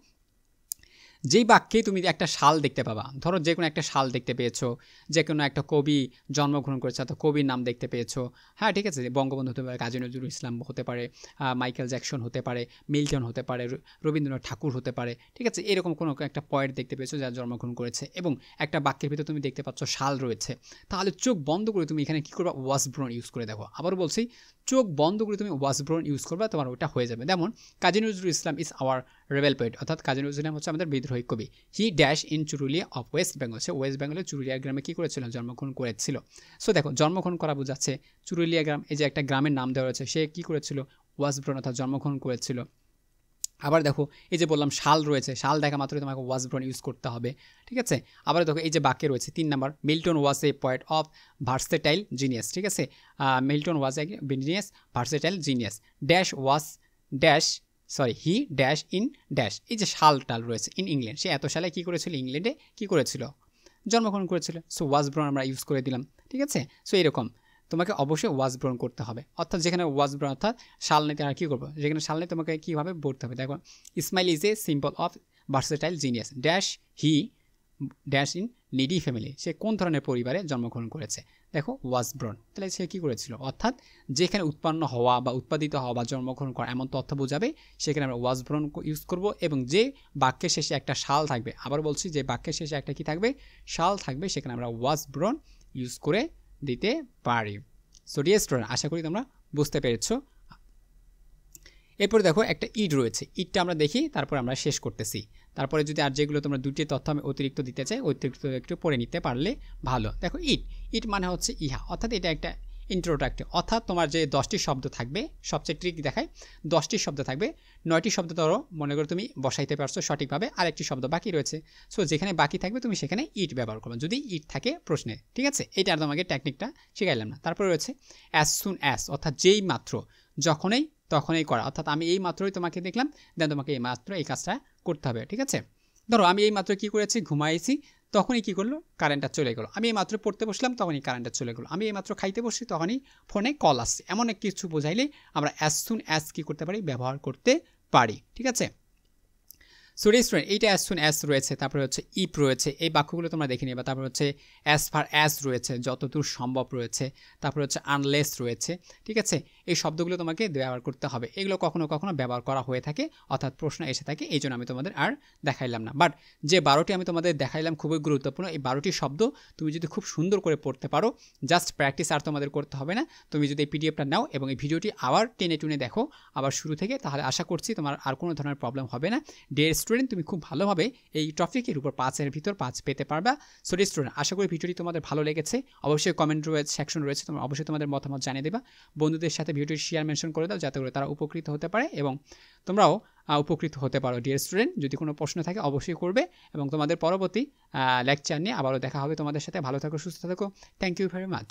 যেই বাক্যে তুমি একটা সাল দেখতে পাবা, ধরো যে কোনো একটা সাল দেখতে পেয়েছো, যে কোনো একটা কবি জন্মগ্রহণ করেছে, অর্থাৎ কবির নাম দেখতে পেয়েছো, হ্যাঁ ঠিক আছে, বঙ্গবন্ধু হতে পারে, কাজী নজরুল ইসলাম হতে পারে, মাইকেল জ্যাকসন হতে পারে, মিল্টন হতে পারে, রবীন্দ্রনাথ ঠাকুর হতে পারে, ঠিক আছে। এরকম কোনো একটা পয়েন্ট দেখতে পেয়েছো যার জন্মগ্রহণ করেছে এবং একটা বাক্যের ভিতরে তুমি দেখতে পাচ্ছ সাল রয়েছে, তাহলে চোখ বন্ধ করে তুমি এখানে কী করবা, ওয়াজ ব্রন ইউজ করে দেখো। আবার বলছি চোখ বন্ধ করে তুমি ওয়াজ ব্রন ইউজ করবা, তোমার ওটা হয়ে যাবে। যেমন Kazi Nazrul Islam is our rebel poet, অর্থাৎ কাজী নজরুল ইসলাম হচ্ছে আমাদের বিদ্রোহী কবি। হি dash in Churulia of West Bengal, say West বেঙ্গলের চুরুলিয়া গ্রামে কী করেছিল, জন্মগ্রহণ করেছিল। সো দেখো জন্মগ্রহণ করা বোঝাচ্ছে, চুরুলিয়া গ্রাম, এই যে একটা গ্রামের নাম দেওয়া রয়েছে, সে কী করেছিল, ওয়াজ ব্রন অর্থাৎ জন্মগ্রহণ করেছিল। আবার দেখো এই যে বললাম শাল রয়েছে, শাল দেখা মাত্রই তোমাকে ওয়াজ ব্রন ইউজ করতে হবে, ঠিক আছে। আবার দেখো এই যে বাক্যে রয়েছে 3 number, Milton was a poet of versatile genius, ঠিক আছে। Milton was a genius, versatile genius, dash was dash he dash in dash, এই যে শাল টাল রয়েছে ইন ইংল্যান্ড, সে এত সালে কী করেছিল, ইংল্যান্ডে কী করেছিল, জন্মগ্রহণ করেছিল। সো ওয়াজ ব্রন আমরা ইউজ করে দিলাম, ঠিক আছে। সো এরকম তোমাকে অবশ্যই ওয়াজ ব্রন করতে হবে, অর্থাৎ যেখানে ওয়াজ ব্রন অর্থাৎ শাল নেই, আর কী করবো, যেখানে শাল নেই তোমাকে কীভাবে পড়তে হবে। দেখো Ismail is a symbol of versatile genius, dash he dash in needy family, সে কোন ধরনের পরিবারে জন্মগ্রহণ করেছে, দেখো ওয়াজ ব্রন, তাহলে সে কী করেছিল, অর্থাৎ যেখানে উৎপন্ন হওয়া বা উৎপাদিত হওয়া বা জন্মগ্রহণ করা এমন তথ্য বোঝাবে, সেখানে আমরা ওয়াজ ব্রন ইউজ করব। এবং যে বাক্যের শেষে একটা শাল থাকবে, আবার বলছি যে বাক্যের শেষে একটা কী থাকবে, শাল থাকবে, সেখানে আমরা ওয়াজ ব্রন ইউজ করে দিতে পারি। সো ডিয়ার স্টুডেন্ট, আশা করি তোমরা বুঝতে পেরেছো। এরপরে দেখো একটা ইট রয়েছে, ইটটা আমরা দেখি, তারপর আমরা শেষ করতেছি। তারপরে যদি আর যেগুলো তোমরা দুটি তথ্য আমি অতিরিক্ত দিতে চাই, অতিরিক্ত একটু পড়ে নিতে পারলে ভালো। দেখো ইট, ইট মানে হচ্ছে ইহা, অর্থাৎ এটা একটা ইন্ট্রোডাক্টিভ, অর্থাৎ তোমার যে 10টি শব্দ থাকবে, সবচেয়ে ট্রিক দেখায়, 10টি শব্দ থাকবে, 9টি শব্দ ধরো মনে করো তুমি বসাইতে পারছো সঠিকভাবে, আর একটি শব্দ বাকি রয়েছে। সো যেখানে বাকি থাকবে তুমি সেখানে ইট ব্যবহার করবে, যদি ইট থাকে প্রশ্নে, ঠিক আছে? এটা আর তোমাকে টেকনিকটা শিখাইলাম না। তারপরে রয়েছে অ্যাজ সুন অ্যাজ, অর্থাৎ যেই মাত্র, যখনই তখনই করা, অর্থাৎ আমি এই মাত্রই তোমাকে দেখলাম, দেন তোমাকে এই মাত্র এই কাজটা করতে হবে, ঠিক আছে? ধরো আমি এই মাত্র কী করেছি, ঘুমাইছি, তখনই কী করলো, কারেন্টটা চলে গেলো। আমি এই মাত্র পড়তে বসলাম, তখনই কারেন্টটা চলে গেলো। আমি এই মাত্র খাইতে বসছি, তখনই ফোনে কল আসছে। এমন এক কিছু বোঝাইলে আমরা অ্যাজ সুন অ্যাজ কী করতে পারি, ব্যবহার করতে পারি, ঠিক আছে? সো রেস্টুরেন্ট, এইটা অ্যাজ সুন অ্যাজ রয়েছে, তারপরে হচ্ছে ইপ রয়েছে, এই বাক্যগুলো তোমরা দেখে নিবা। তারপর হচ্ছে অ্যাজ ফার অ্যাজ রয়েছে, যতদূর সম্ভব রয়েছে, তারপরে হচ্ছে আনলেস রয়েছে, ঠিক আছে? এই শব্দগুলো তোমাকে ব্যবহার করতে হবে। এগুলো কখনো কখনো ব্যবহার করা হয়ে থাকে, অর্থাৎ প্রশ্ন এসে থাকে, এই জন্য আমি তোমাদের আর দেখাইলাম না। বাট যে 12টি আমি তোমাদের দেখাইলাম খুবই গুরুত্বপূর্ণ, এই 12টি শব্দ তুমি যদি খুব সুন্দর করে পড়তে পারো, জাস্ট প্র্যাকটিস আর তোমাদের করতে হবে না। তুমি যদি এই পিডিএফটা নাও এবং এই ভিডিওটি আবার টেনে টুনে দেখো আবার শুরু থেকে, তাহলে আশা করছি তোমার আর কোনো ধরনের প্রবলেম হবে না। ডিয়ার স্টুডেন্ট, তুমি খুব ভালোভাবে এই টপিকের উপর 5-এর ভিতর 5 পেতে পারবা। সো ডিয়ার স্টুডেন্ট, আশা করি ভিডিওটি তোমাদের ভালো লেগেছে। অবশ্যই কমেন্ট সেকশন রয়েছে, তোমরা অবশ্যই তোমাদের মতামত জানিয়ে দেবা। বন্ধুদের সাথে ভিডিওটি শেয়ার মেনশন করে দাও, যাতে করে তারা উপকৃত হতে পারে এবং তোমরাও উপকৃত হতে পারো। ডিয়ার স্টুডেন্ট, যদি কোনো প্রশ্ন থাকে অবশ্যই করবে, এবং তোমাদের পরবর্তী লেকচার নিয়ে আবারও দেখা হবে তোমাদের সাথে। ভালো থাকো, সুস্থ থাকো। Thank you very much.